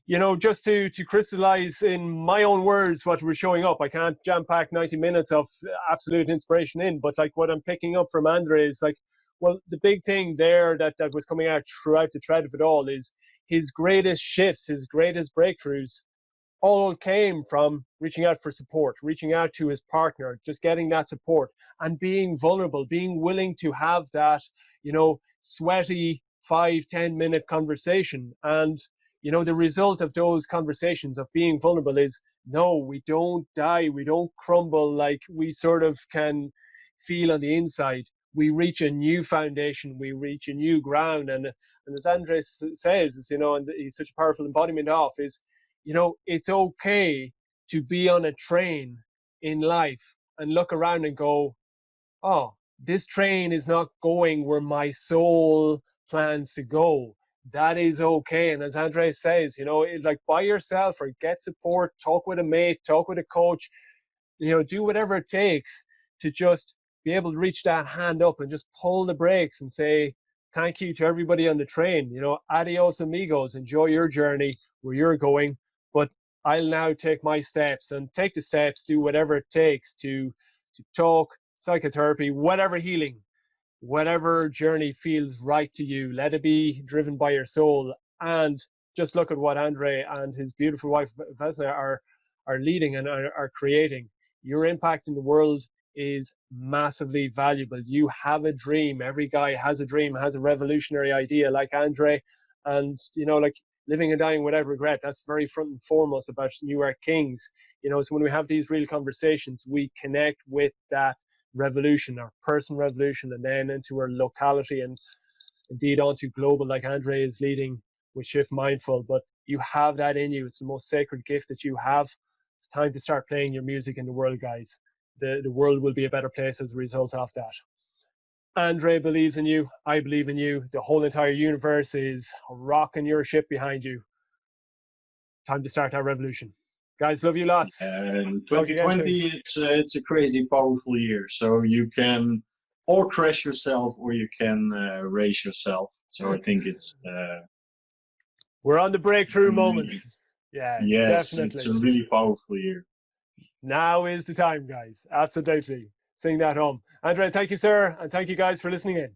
you know, just to crystallize in my own words what we're showing up, I can't jam pack 90 minutes of absolute inspiration in, but like what I'm picking up from Andre is like, well, the big thing there that was coming out throughout the thread of it all is his greatest shifts, his greatest breakthroughs all came from reaching out for support, reaching out to his partner, just getting that support and being vulnerable, being willing to have that, you know, sweaty 5-10 minute conversation. And, you know, the result of those conversations of being vulnerable is no, we don't die, we don't crumble like we sort of can feel on the inside. We reach a new foundation, we reach a new ground. And as Andres says, is, you know, and he's such a powerful embodiment of is, you know, it's okay to be on a train in life and look around and go, oh, this train is not going where my soul plans to go. That is okay. And as Andre says, you know, like by yourself or get support, talk with a mate, talk with a coach, you know, do whatever it takes to just be able to reach that hand up and just pull the brakes and say, thank you to everybody on the train. You know, adios amigos, enjoy your journey where you're going. But I'll now take my steps and take the steps, do whatever it takes to talk, psychotherapy, whatever healing, whatever journey feels right to you. Let it be driven by your soul. And just look at what Andre and his beautiful wife Vesna are leading and are creating. Your impact in the world is massively valuable. You have a dream. Every guy has a dream, has a revolutionary idea like Andre. And, you know, like living and dying without regret, that's very front and foremost about New Earth Kings. You know, so when we have these real conversations, we connect with that revolution, our personal revolution, and then into our locality and indeed onto global, like Andre is leading with Shift Mindful. But you have that in you. It's the most sacred gift that you have. It's time to start playing your music in the world, guys. The world will be a better place as a result of that. Andre believes in you. I believe in you. The whole entire universe is rocking your ship behind you. Time to start that revolution. Guys, love you lots. 2020, it's a crazy, powerful year. So you can or crash yourself or you can raise yourself. So I think it's... we're on the breakthrough moment. Yeah, yes, definitely. It's a really powerful year. Now is the time, guys. Absolutely. Sing that home. Andre, thank you, sir. And thank you guys for listening in.